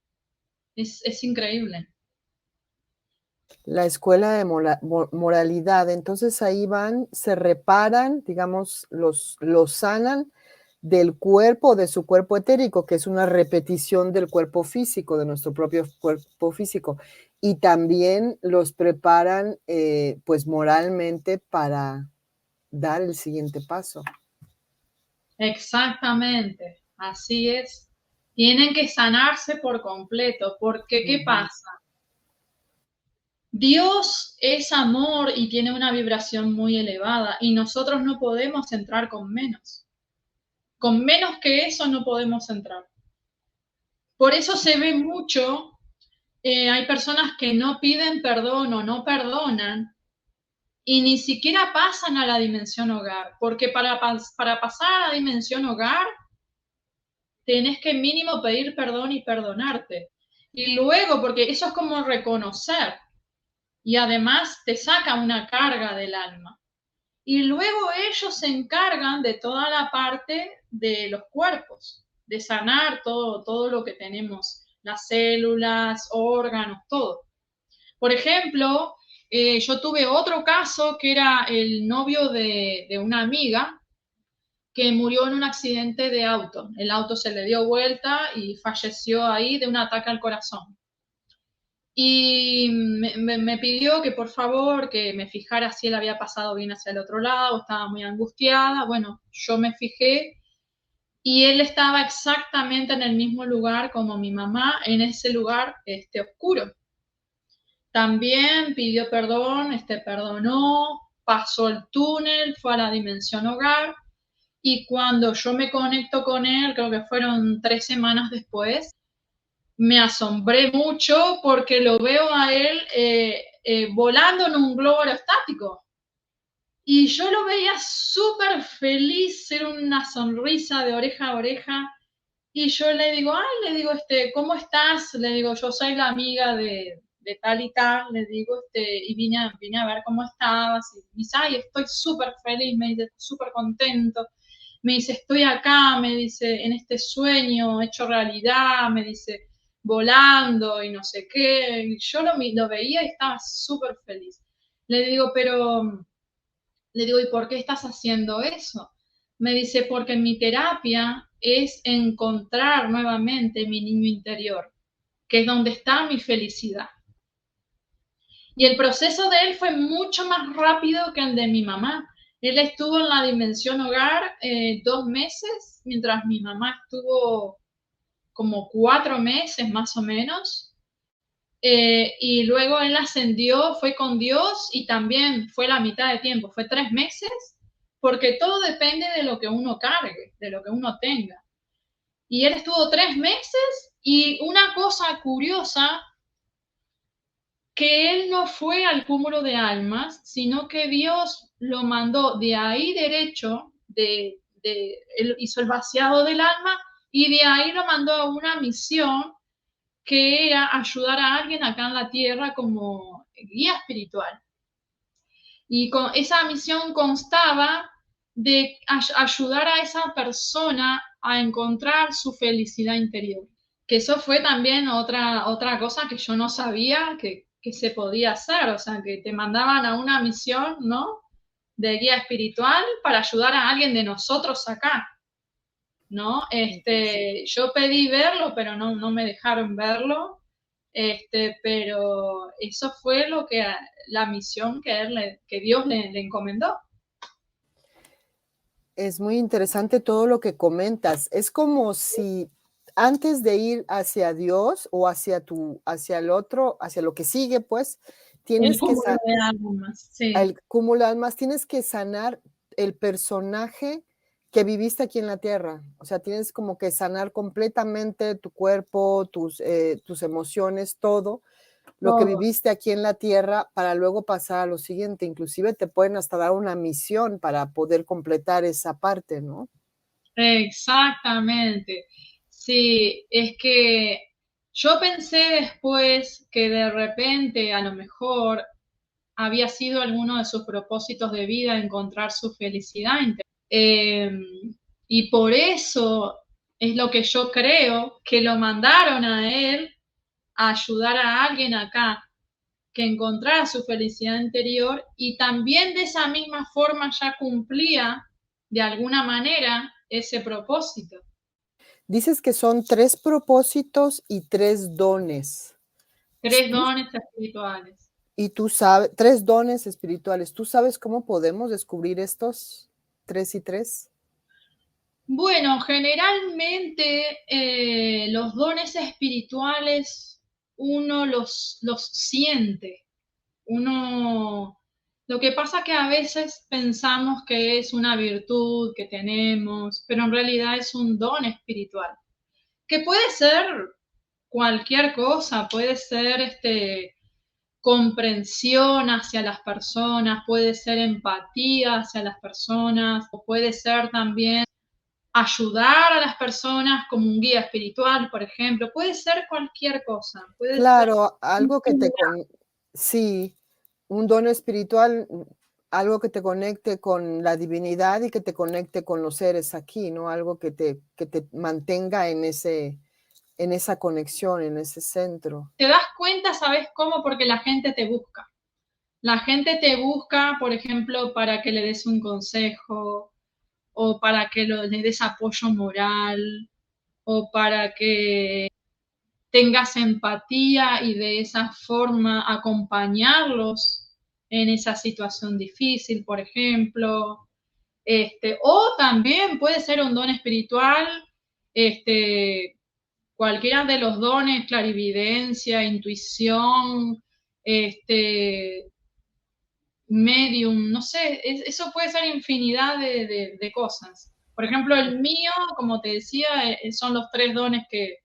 Speaker 2: Es increíble.
Speaker 1: la escuela de moralidad. Entonces ahí van, se reparan, digamos, los sanan del cuerpo, de su cuerpo etérico, que es una repetición del cuerpo físico, de nuestro propio cuerpo físico. Y también los preparan, pues moralmente para dar el siguiente paso.
Speaker 2: Exactamente, así es. Tienen que sanarse por completo, porque ¿qué
Speaker 1: Ujú.
Speaker 2: pasa? Dios es amor y tiene una vibración muy elevada y nosotros no podemos entrar con menos. Con menos que eso no podemos entrar. Por eso se ve mucho, hay personas que no piden perdón o no perdonan y ni siquiera pasan a la dimensión hogar, porque para pasar a la dimensión hogar tenés que mínimo pedir perdón y perdonarte. Y luego, porque eso es como reconocer y además te saca una carga del alma. Y luego ellos se encargan de toda la parte de los cuerpos, de sanar todo lo que tenemos, las células, órganos, todo. Por ejemplo, yo tuve otro caso que era el novio de una amiga que murió en un accidente de auto. El auto se le dio vuelta y falleció ahí de un ataque al corazón. Y me pidió que por favor que me fijara si él había pasado bien hacia el otro lado, estaba muy angustiada. Bueno, yo me fijé y él estaba exactamente en el mismo lugar como mi mamá, en ese lugar oscuro. También pidió perdón, perdonó, pasó el túnel, fue a la dimensión hogar. Y cuando yo me conecto con él, creo que fueron 3 semanas después, me asombré mucho porque lo veo a él volando en un globo aerostático. Y yo lo veía súper feliz, era una sonrisa de oreja a oreja. Y yo le digo, ay, le digo, ¿cómo estás? Le digo, yo soy la amiga de tal y tal, le digo, y vine a ver cómo estabas. Y me dice, ay, estoy súper feliz, me dice, súper contento. Me dice, estoy acá, me dice, en este sueño hecho realidad, me dice, volando y no sé qué. Y yo lo veía y estaba súper feliz. Le digo, pero, le digo, ¿y por qué estás haciendo eso? Me dice, porque mi terapia es encontrar nuevamente mi niño interior, que es donde está mi felicidad. Y el proceso de él fue mucho más rápido que el de mi mamá. Él estuvo en la dimensión hogar 2 meses, mientras mi mamá estuvo como 4 meses más o menos. Y luego él ascendió, fue con Dios y también fue la mitad de tiempo, fue 3 meses, porque todo depende de lo que uno cargue, de lo que uno tenga. Y él estuvo 3 meses y una cosa curiosa, que él no fue al cúmulo de almas, sino que Dios lo mandó de ahí derecho, él hizo el vaciado del alma y de ahí lo mandó a una misión que era ayudar a alguien acá en la tierra como guía espiritual. Y esa misión constaba de ayudar a esa persona a encontrar su felicidad interior. Que eso fue también otra cosa que yo no sabía que se podía hacer, o sea, que te mandaban a una misión, ¿no? De guía espiritual para ayudar a alguien de nosotros acá, ¿no? Yo pedí verlo, pero no me dejaron verlo, pero eso fue la misión que Dios le encomendó.
Speaker 1: Es muy interesante todo lo que comentas. Es como si antes de ir hacia Dios o hacia el otro, hacia lo que sigue, pues,
Speaker 2: El
Speaker 1: tienes que
Speaker 2: cúmulo de almas, sí.
Speaker 1: el cúmulo de almas, tienes que sanar el personaje que viviste aquí en la tierra. O sea, tienes como que sanar completamente tu cuerpo, tus emociones, todo lo que
Speaker 2: Todo.
Speaker 1: viviste aquí en la tierra para luego pasar a lo siguiente. Inclusive te pueden hasta dar una misión para poder completar esa parte, ¿no?
Speaker 2: Exactamente. Sí, es que yo pensé después que de repente a lo mejor había sido alguno de sus propósitos de vida encontrar su felicidad interior. Y por eso es lo que yo creo que lo mandaron a él a ayudar a alguien acá que encontrara su felicidad interior y también de esa misma forma ya cumplía de alguna manera ese propósito.
Speaker 1: Dices que son 3 propósitos y 3 dones.
Speaker 2: Tres
Speaker 1: ¿Sí?
Speaker 2: dones espirituales.
Speaker 1: Y tú sabes, 3 dones espirituales. ¿Tú sabes cómo podemos descubrir estos 3 y 3?
Speaker 2: Bueno, generalmente los dones espirituales uno los siente. Uno, lo que pasa que a veces pensamos que es una virtud que tenemos, pero en realidad es un don espiritual, que puede ser cualquier cosa, puede ser comprensión hacia las personas, puede ser empatía hacia las personas, o puede ser también ayudar a las personas como un guía espiritual, por ejemplo, puede ser cualquier cosa, puede ser
Speaker 1: Claro, algo que te con sí, un don espiritual, algo que te conecte con la divinidad y que te conecte con los seres aquí, ¿no? Algo que te mantenga en esa conexión, en ese centro.
Speaker 2: te das cuenta, ¿sabes cómo? Porque la gente te busca. La gente te busca, por ejemplo, para que le des un consejo o para que le des apoyo moral o para que tengas empatía y de esa forma acompañarlos en esa situación difícil, por ejemplo. O también puede ser un don espiritual, este, cualquiera de los dones, clarividencia, intuición, este, medium, no sé, eso puede ser infinidad de cosas. Por ejemplo, el mío, como te decía, son los tres dones que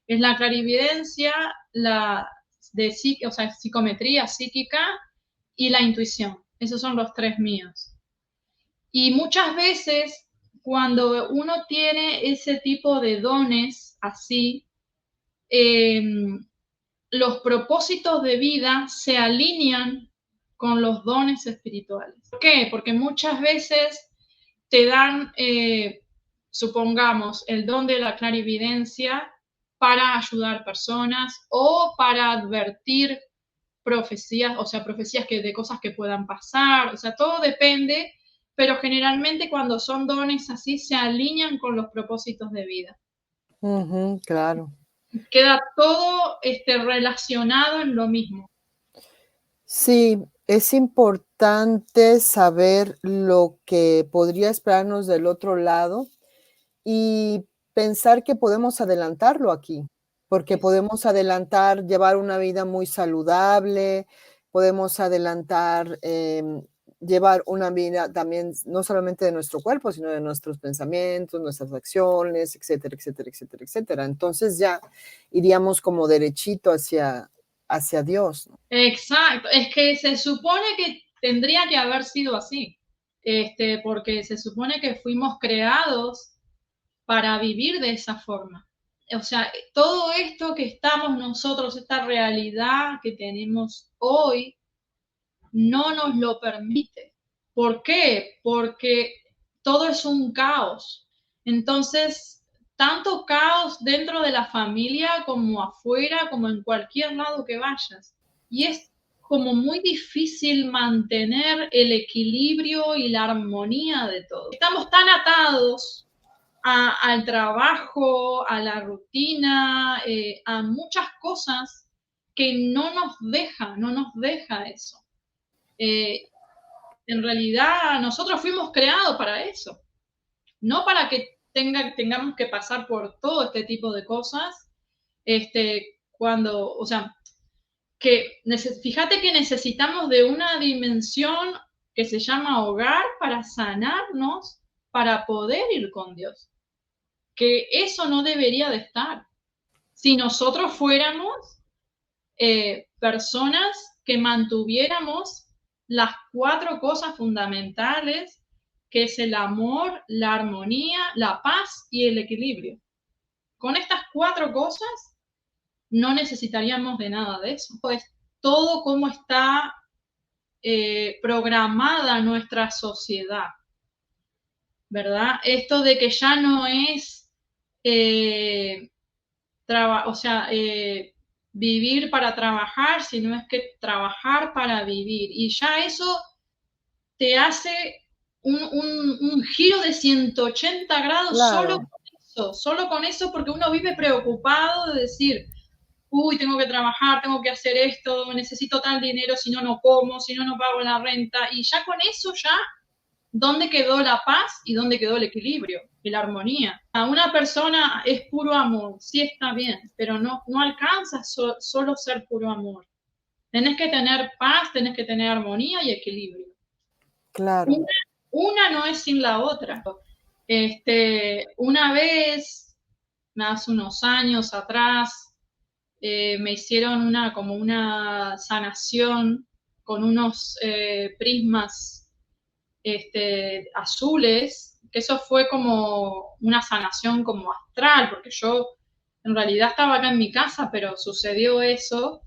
Speaker 2: es la clarividencia, la o sea, psicometría psíquica y la intuición. Esos son los tres míos. Y muchas veces cuando uno tiene ese tipo de dones así, eh, los propósitos de vida se alinean con los dones espirituales. ¿Por qué? Porque muchas veces te dan, supongamos, el don de la clarividencia para ayudar personas o para advertir profecías, o sea, profecías de cosas que puedan pasar, o sea, todo depende, pero generalmente cuando son dones así se alinean con los propósitos de vida.
Speaker 1: Ujú, claro.
Speaker 2: Queda todo relacionado en lo mismo.
Speaker 1: Sí, es importante saber lo que podría esperarnos del otro lado y pensar que podemos adelantarlo aquí, porque
Speaker 2: Es,
Speaker 1: podemos adelantar llevar una vida muy saludable, podemos adelantar llevar una vida también no solamente de nuestro cuerpo, sino de nuestros pensamientos, nuestras acciones, etcétera, etcétera, etcétera, etcétera. Entonces ya iríamos como derechito hacia Dios, ¿no?
Speaker 2: exacto, es que se supone que tendría que haber sido así, porque se supone que fuimos creados para vivir de esa forma. O sea, todo esto que estamos nosotros, esta realidad que tenemos hoy, no nos lo permite. ¿Por qué? Porque todo es un caos. Entonces, tanto caos dentro de la familia como afuera, como en cualquier lado que vayas. Y es como muy difícil mantener el equilibrio y la armonía de todo. Estamos tan atados al trabajo, a la rutina, a muchas cosas que no nos deja eso. Eh, en realidad nosotros fuimos creados para eso, no para que tengamos que pasar por todo este tipo de cosas, o sea, fíjate que necesitamos de una dimensión que se llama hogar para sanarnos, para poder ir con Dios. Que eso no debería de estar. Si nosotros fuéramos personas que mantuviéramos las 4 cosas fundamentales, que es el amor, la armonía, la paz y el equilibrio. Con estas 4 cosas no necesitaríamos de nada de eso. Es todo cómo está programada nuestra sociedad, ¿verdad? Esto de que ya no es vivir para trabajar, sino es que trabajar para vivir. Y ya eso te hace un giro de 180 grados
Speaker 1: Claro.
Speaker 2: solo con eso, porque uno vive preocupado de decir, uy, tengo que trabajar, tengo que hacer esto, necesito tal dinero, si no, no como, si no, no pago la renta. Y ya con eso, ¿dónde quedó la paz y dónde quedó el equilibrio y la armonía? A una persona es puro amor, sí está bien, pero no alcanza solo ser puro amor. Tenés que tener paz, tenés que tener armonía y equilibrio.
Speaker 1: Claro.
Speaker 2: Una no es sin la otra. Una vez, hace unos años atrás, me hicieron como una sanación con unos prismas azules, que eso fue como una sanación como astral, porque yo en realidad estaba acá en mi casa, pero sucedió eso,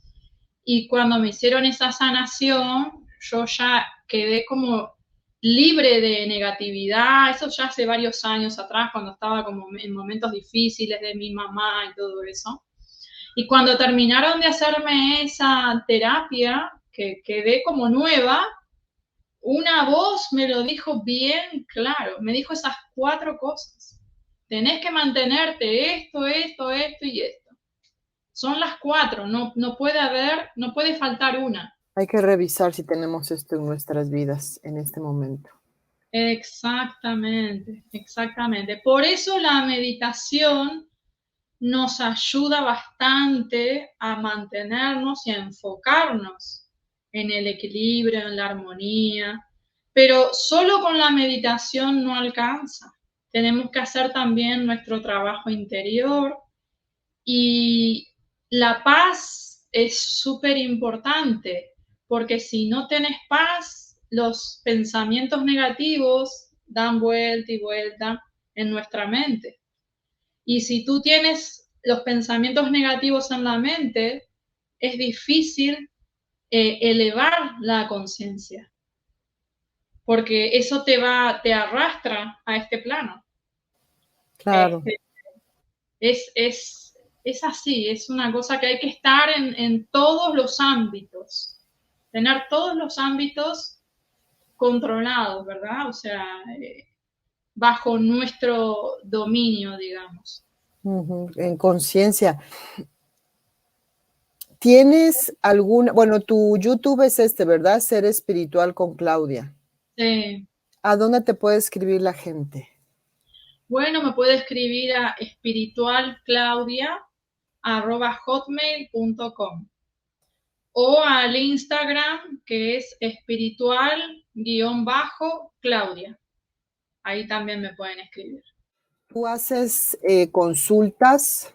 Speaker 2: y cuando me hicieron esa sanación, yo ya quedé como libre de negatividad, eso ya hace varios años atrás, cuando estaba como en momentos difíciles de mi mamá y todo eso. Y cuando terminaron de hacerme esa terapia, que quedé como nueva, una voz me lo dijo bien claro, me dijo esas 4 cosas. Tenés que mantenerte esto, esto, esto y esto. Son las 4, no puede faltar una.
Speaker 1: Hay que revisar si tenemos esto en nuestras vidas en este momento.
Speaker 2: Exactamente, exactamente. Por eso la meditación nos ayuda bastante a mantenernos y a enfocarnos en el equilibrio, en la armonía, pero solo con la meditación no alcanza. Tenemos que hacer también nuestro trabajo interior y la paz es súper importante, porque si no tenés paz, los pensamientos negativos dan vuelta y vuelta en nuestra mente. Y si tú tienes los pensamientos negativos en la mente, es difícil elevar la conciencia, porque eso te arrastra a este plano.
Speaker 1: Claro.
Speaker 2: Es así, es una cosa que hay que estar en todos los ámbitos, tener todos los ámbitos controlados, ¿verdad? O sea, bajo nuestro dominio, digamos.
Speaker 1: En conciencia. ¿Tienes alguna, bueno, tu YouTube es ¿verdad? Ser Espiritual con Claudia.
Speaker 2: Sí.
Speaker 1: ¿A dónde te puede escribir la gente?
Speaker 2: Bueno, me puede escribir a espiritualclaudia@hotmail.com o al Instagram, que es espiritual_Claudia. Ahí también me pueden escribir.
Speaker 1: ¿Tú haces consultas?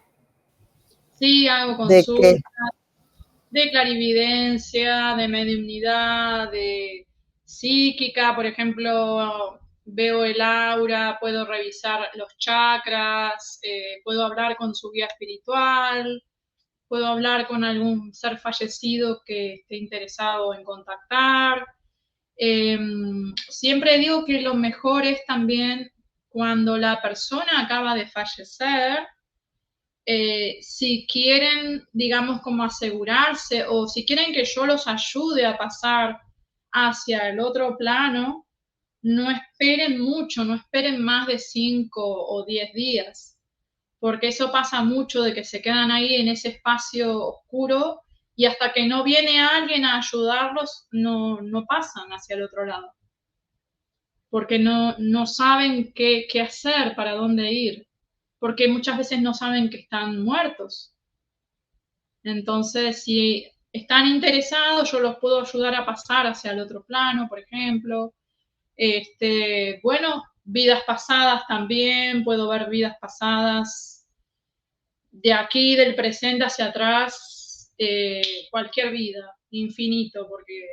Speaker 2: Sí, hago
Speaker 1: ¿De qué?
Speaker 2: consultas de clarividencia, de mediunidad, de psíquica, por ejemplo, veo el aura, puedo revisar los chakras, puedo hablar con su guía espiritual, puedo hablar con algún ser fallecido que esté interesado en contactar. Siempre digo que lo mejor es también cuando la persona acaba de fallecer, si quieren, digamos, como asegurarse o si quieren que yo los ayude a pasar hacia el otro plano, no esperen mucho, no esperen más de 5 o 10 días, porque eso pasa mucho de que se quedan ahí en ese espacio oscuro y hasta que no viene alguien a ayudarlos, no pasan hacia el otro lado, porque no saben qué hacer, para dónde ir, porque muchas veces no saben que están muertos. Entonces, si están interesados, yo los puedo ayudar a pasar hacia el otro plano, por ejemplo. Bueno, vidas pasadas también, puedo ver vidas pasadas de aquí, del presente hacia atrás, cualquier vida, infinito, porque,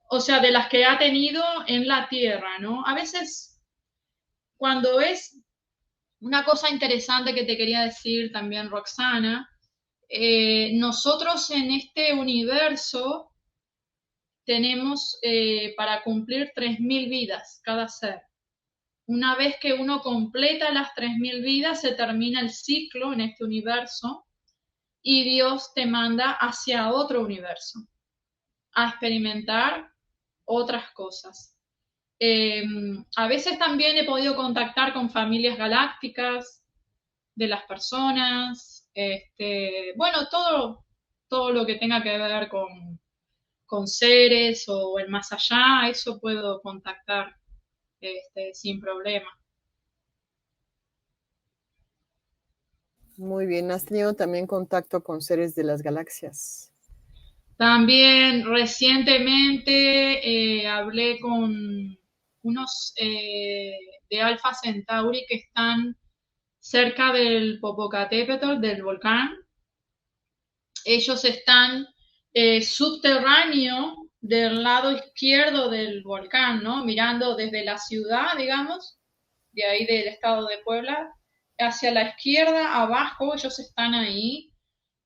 Speaker 2: o sea, de las que ha tenido en la tierra, ¿no? A veces, cuando es una cosa interesante que te quería decir también, Roxana, nosotros en este universo tenemos para cumplir 3.000 vidas cada ser. Una vez que uno completa las 3.000 vidas, se termina el ciclo en este universo y Dios te manda hacia otro universo a experimentar otras cosas. A veces también he podido contactar con familias galácticas de las personas, bueno, todo lo que tenga que ver con seres o el más allá, eso puedo contactar sin problema.
Speaker 1: Muy bien, ¿has tenido también contacto con seres de las galaxias?
Speaker 2: También recientemente hablé con unos de Alpha Centauri que están cerca del Popocatépetl, del volcán. Ellos están subterráneo del lado izquierdo del volcán, ¿no? Mirando desde la ciudad, digamos, de ahí del estado de Puebla, hacia la izquierda, abajo, ellos están ahí.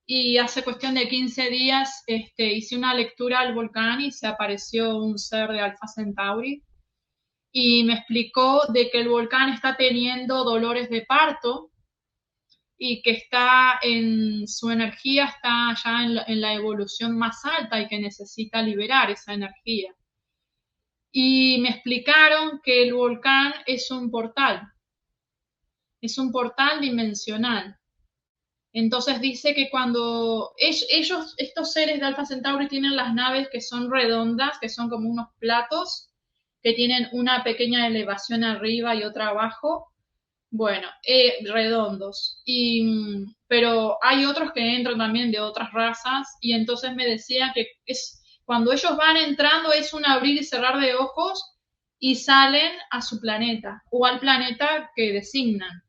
Speaker 2: Y hace cuestión de 15 días hice una lectura al volcán y se apareció un ser de Alpha Centauri y me explicó de que el volcán está teniendo dolores de parto y que está en su energía, está ya en la evolución más alta y que necesita liberar esa energía. Y me explicaron que el volcán es un portal dimensional. Entonces dice que cuando ellos, estos seres de Alpha Centauri tienen las naves que son redondas, que son como unos platos, que tienen una pequeña elevación arriba y otra abajo, bueno, redondos. Pero hay otros que entran también de otras razas y entonces me decía que cuando ellos van entrando es un abrir y cerrar de ojos y salen a su planeta o al planeta que designan.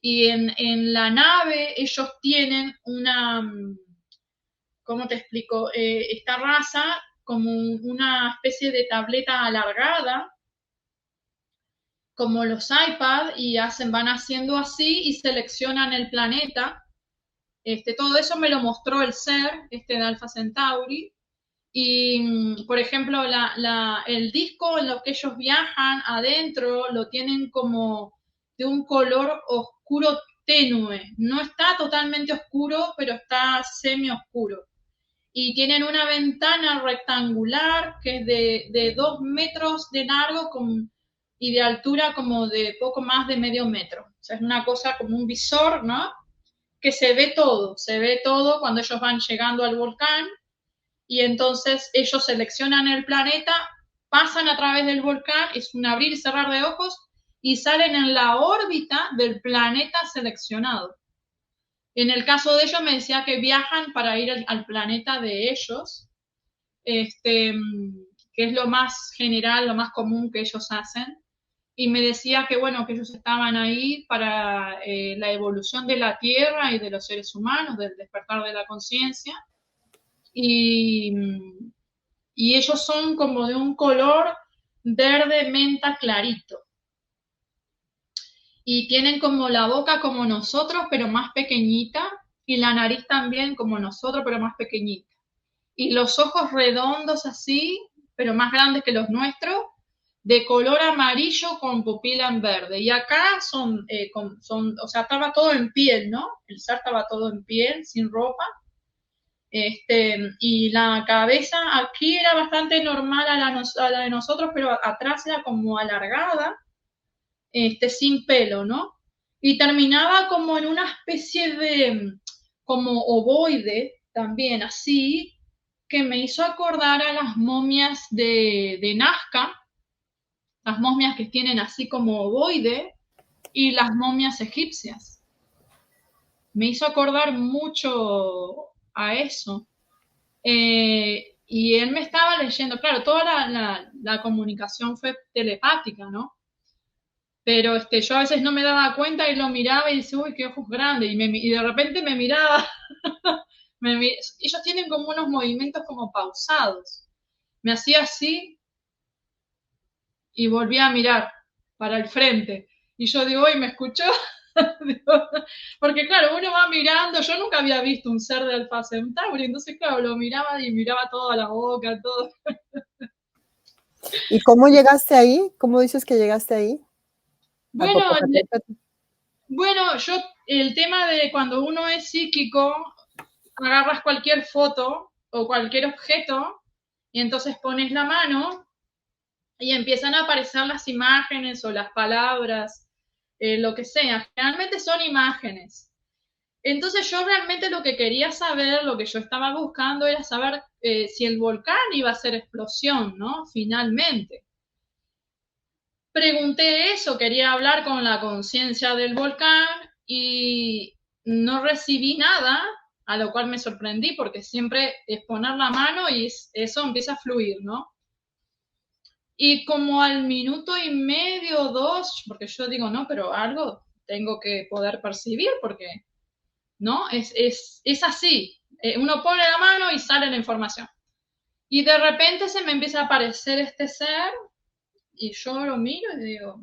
Speaker 2: Y en la nave ellos tienen ¿cómo te explico? Esta raza como una especie de tableta alargada, como los iPad, y van haciendo así y seleccionan el planeta. Todo eso me lo mostró el ser, de Alpha Centauri. Y, por ejemplo, el disco en lo que ellos viajan adentro lo tienen como de un color oscuro tenue. No está totalmente oscuro, pero está semi oscuro. Y tienen una ventana rectangular que es de 2 metros de largo y de altura como de poco más de medio metro. O sea, es una cosa como un visor, ¿no? Que se ve todo cuando ellos van llegando al volcán y entonces ellos seleccionan el planeta, pasan a través del volcán, es un abrir y cerrar de ojos y salen en la órbita del planeta seleccionado. En el caso de ellos me decía que viajan para ir al planeta de ellos, que es lo más general, lo más común que ellos hacen. Y me decía que bueno, que ellos estaban ahí para la evolución de la Tierra y de los seres humanos, del despertar de la conciencia. Y, y ellos son como de un color verde menta clarito. Y tienen como la boca como nosotros, pero más pequeñita, y la nariz también como nosotros, pero más pequeñita. Y los ojos redondos así, pero más grandes que los nuestros, de color amarillo con pupila en verde. Y acá o sea, estaba todo en piel, ¿no? El ser estaba todo en piel, sin ropa. Y la cabeza aquí era bastante normal a la de nosotros, pero atrás era como alargada, sin pelo, ¿no? Y terminaba como en una especie de, como ovoide, también así, que me hizo acordar a las momias de Nazca, las momias que tienen así como ovoide, y las momias egipcias. Me hizo acordar mucho a eso. Y él me estaba leyendo, claro, toda la comunicación fue telepática, ¿no? Pero yo a veces no me daba cuenta y lo miraba y dice, uy, qué ojos grandes, y de repente me miraba, ellos tienen como unos movimientos como pausados. Me hacía así y volvía a mirar para el frente. Y yo digo, uy, ¿me escuchó? Porque claro, uno va mirando, yo nunca había visto un ser de Alpha Centauri, entonces claro, lo miraba y miraba toda la boca, todo.
Speaker 1: ¿Y cómo llegaste ahí? ¿Cómo dices que llegaste ahí? ¿A
Speaker 2: Bueno,
Speaker 1: Popocatépetl?
Speaker 2: bueno, el tema de cuando uno es psíquico, agarras cualquier foto o cualquier objeto y entonces pones la mano y empiezan a aparecer las imágenes o las palabras, lo que sea. Generalmente son imágenes. Entonces yo realmente lo que quería saber, lo que yo estaba buscando era saber si el volcán iba a hacer explosión, ¿no? Finalmente. Pregunté eso, quería hablar con la conciencia del volcán y no recibí nada, a lo cual me sorprendí porque siempre es poner la mano y eso empieza a fluir, ¿no? Y como al minuto y medio o dos, porque yo digo, no, pero algo tengo que poder percibir porque, ¿no? Es así. Uno pone la mano y sale la información. Y de repente se me empieza a aparecer este ser y yo lo miro y digo,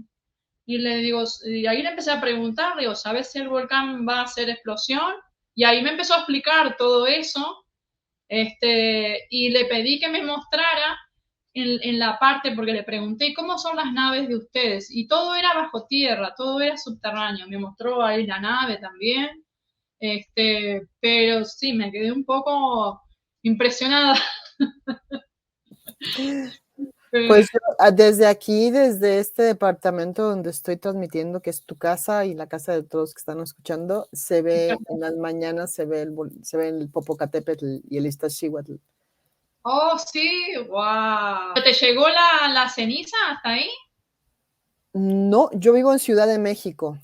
Speaker 2: y ahí le empecé a preguntar, digo, ¿sabes si el volcán va a hacer explosión? Y ahí me empezó a explicar todo eso, y le pedí que me mostrara en la parte, porque le pregunté, ¿cómo son las naves de ustedes? Y todo era bajo tierra, todo era subterráneo. Me mostró ahí la nave también, pero sí, me quedé un poco impresionada.
Speaker 1: Pues yo, desde aquí, desde este departamento donde estoy transmitiendo, que es tu casa y la casa de todos que están escuchando, se ve en las mañanas, se ve el Popocatépetl y el Iztaccíhuatl.
Speaker 2: Oh, sí, wow. ¿Te llegó la ceniza hasta ahí?
Speaker 1: No, yo vivo en Ciudad de México.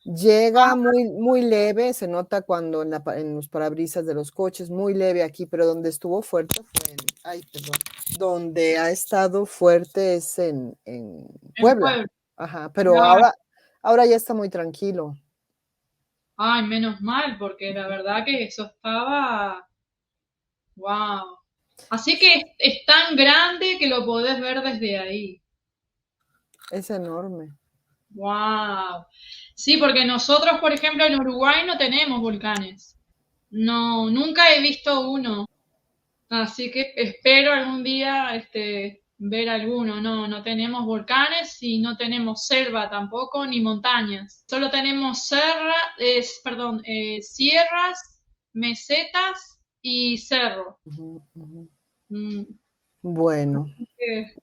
Speaker 1: Llega muy, muy leve, se nota cuando en los parabrisas de los coches, muy leve aquí, pero donde estuvo fuerte fue ay, perdón, donde ha estado fuerte es en
Speaker 2: En
Speaker 1: Puebla.
Speaker 2: Puebla.
Speaker 1: Ajá, pero ahora ya está muy tranquilo.
Speaker 2: Ay, menos mal, porque la verdad que eso estaba, wow. Así que es tan grande que lo podés ver desde ahí.
Speaker 1: Es enorme.
Speaker 2: Wow. Sí, porque nosotros, por ejemplo, en Uruguay no tenemos volcanes. No, nunca he visto uno. Así que espero algún día ver alguno. No, no tenemos volcanes y no tenemos selva tampoco, ni montañas. Solo tenemos perdón, sierras, mesetas y cerro.
Speaker 1: Ujú, ujú.
Speaker 2: Mm,
Speaker 1: Bueno,
Speaker 2: eh,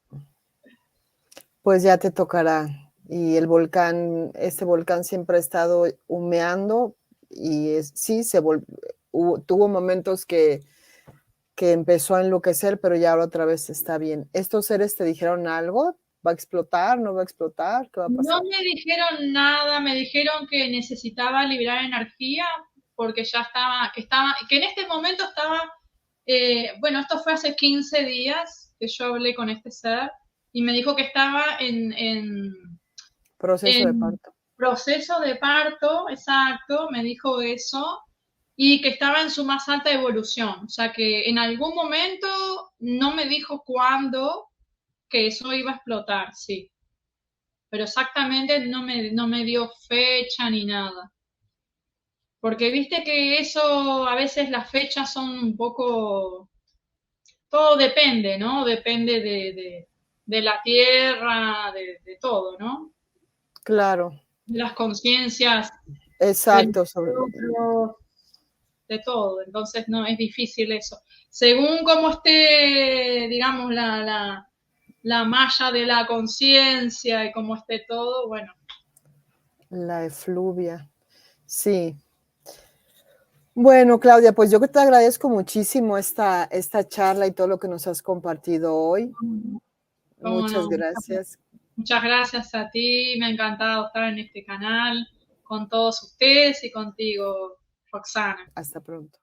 Speaker 1: pues ya te tocará. Y el volcán, este volcán siempre ha estado humeando y sí, tuvo momentos que empezó a enloquecer, pero ya ahora otra vez está bien. ¿Estos seres te dijeron algo? ¿Va a explotar? ¿No va a explotar? ¿Qué va a
Speaker 2: No
Speaker 1: pasar?
Speaker 2: me dijeron nada, me dijeron que necesitaba liberar energía porque ya que en este momento estaba, bueno, esto fue hace 15 días que yo hablé con este ser y me dijo que estaba
Speaker 1: Proceso de
Speaker 2: en
Speaker 1: parto.
Speaker 2: proceso de parto, exacto, me dijo eso, y que estaba en su más alta evolución, o sea que en algún momento no me dijo cuándo que eso iba a explotar, sí, pero exactamente no me dio fecha ni nada. Porque viste que eso, a veces las fechas son un poco, todo depende, ¿no? Depende de la tierra, de todo, ¿no?
Speaker 1: Claro,
Speaker 2: De las conciencias de
Speaker 1: exacto.
Speaker 2: nosotros, de todo. Entonces, no, es difícil eso. Según cómo esté, digamos, la malla de la conciencia y cómo esté todo, bueno.
Speaker 1: La efluvia. Sí. Bueno, Claudia, pues yo que te agradezco muchísimo esta charla y todo lo que nos has compartido hoy.
Speaker 2: Cómo
Speaker 1: Muchas
Speaker 2: no.
Speaker 1: gracias.
Speaker 2: Muchas gracias a ti, me ha encantado estar en este canal con todos ustedes y contigo, Roxana.
Speaker 1: Hasta pronto.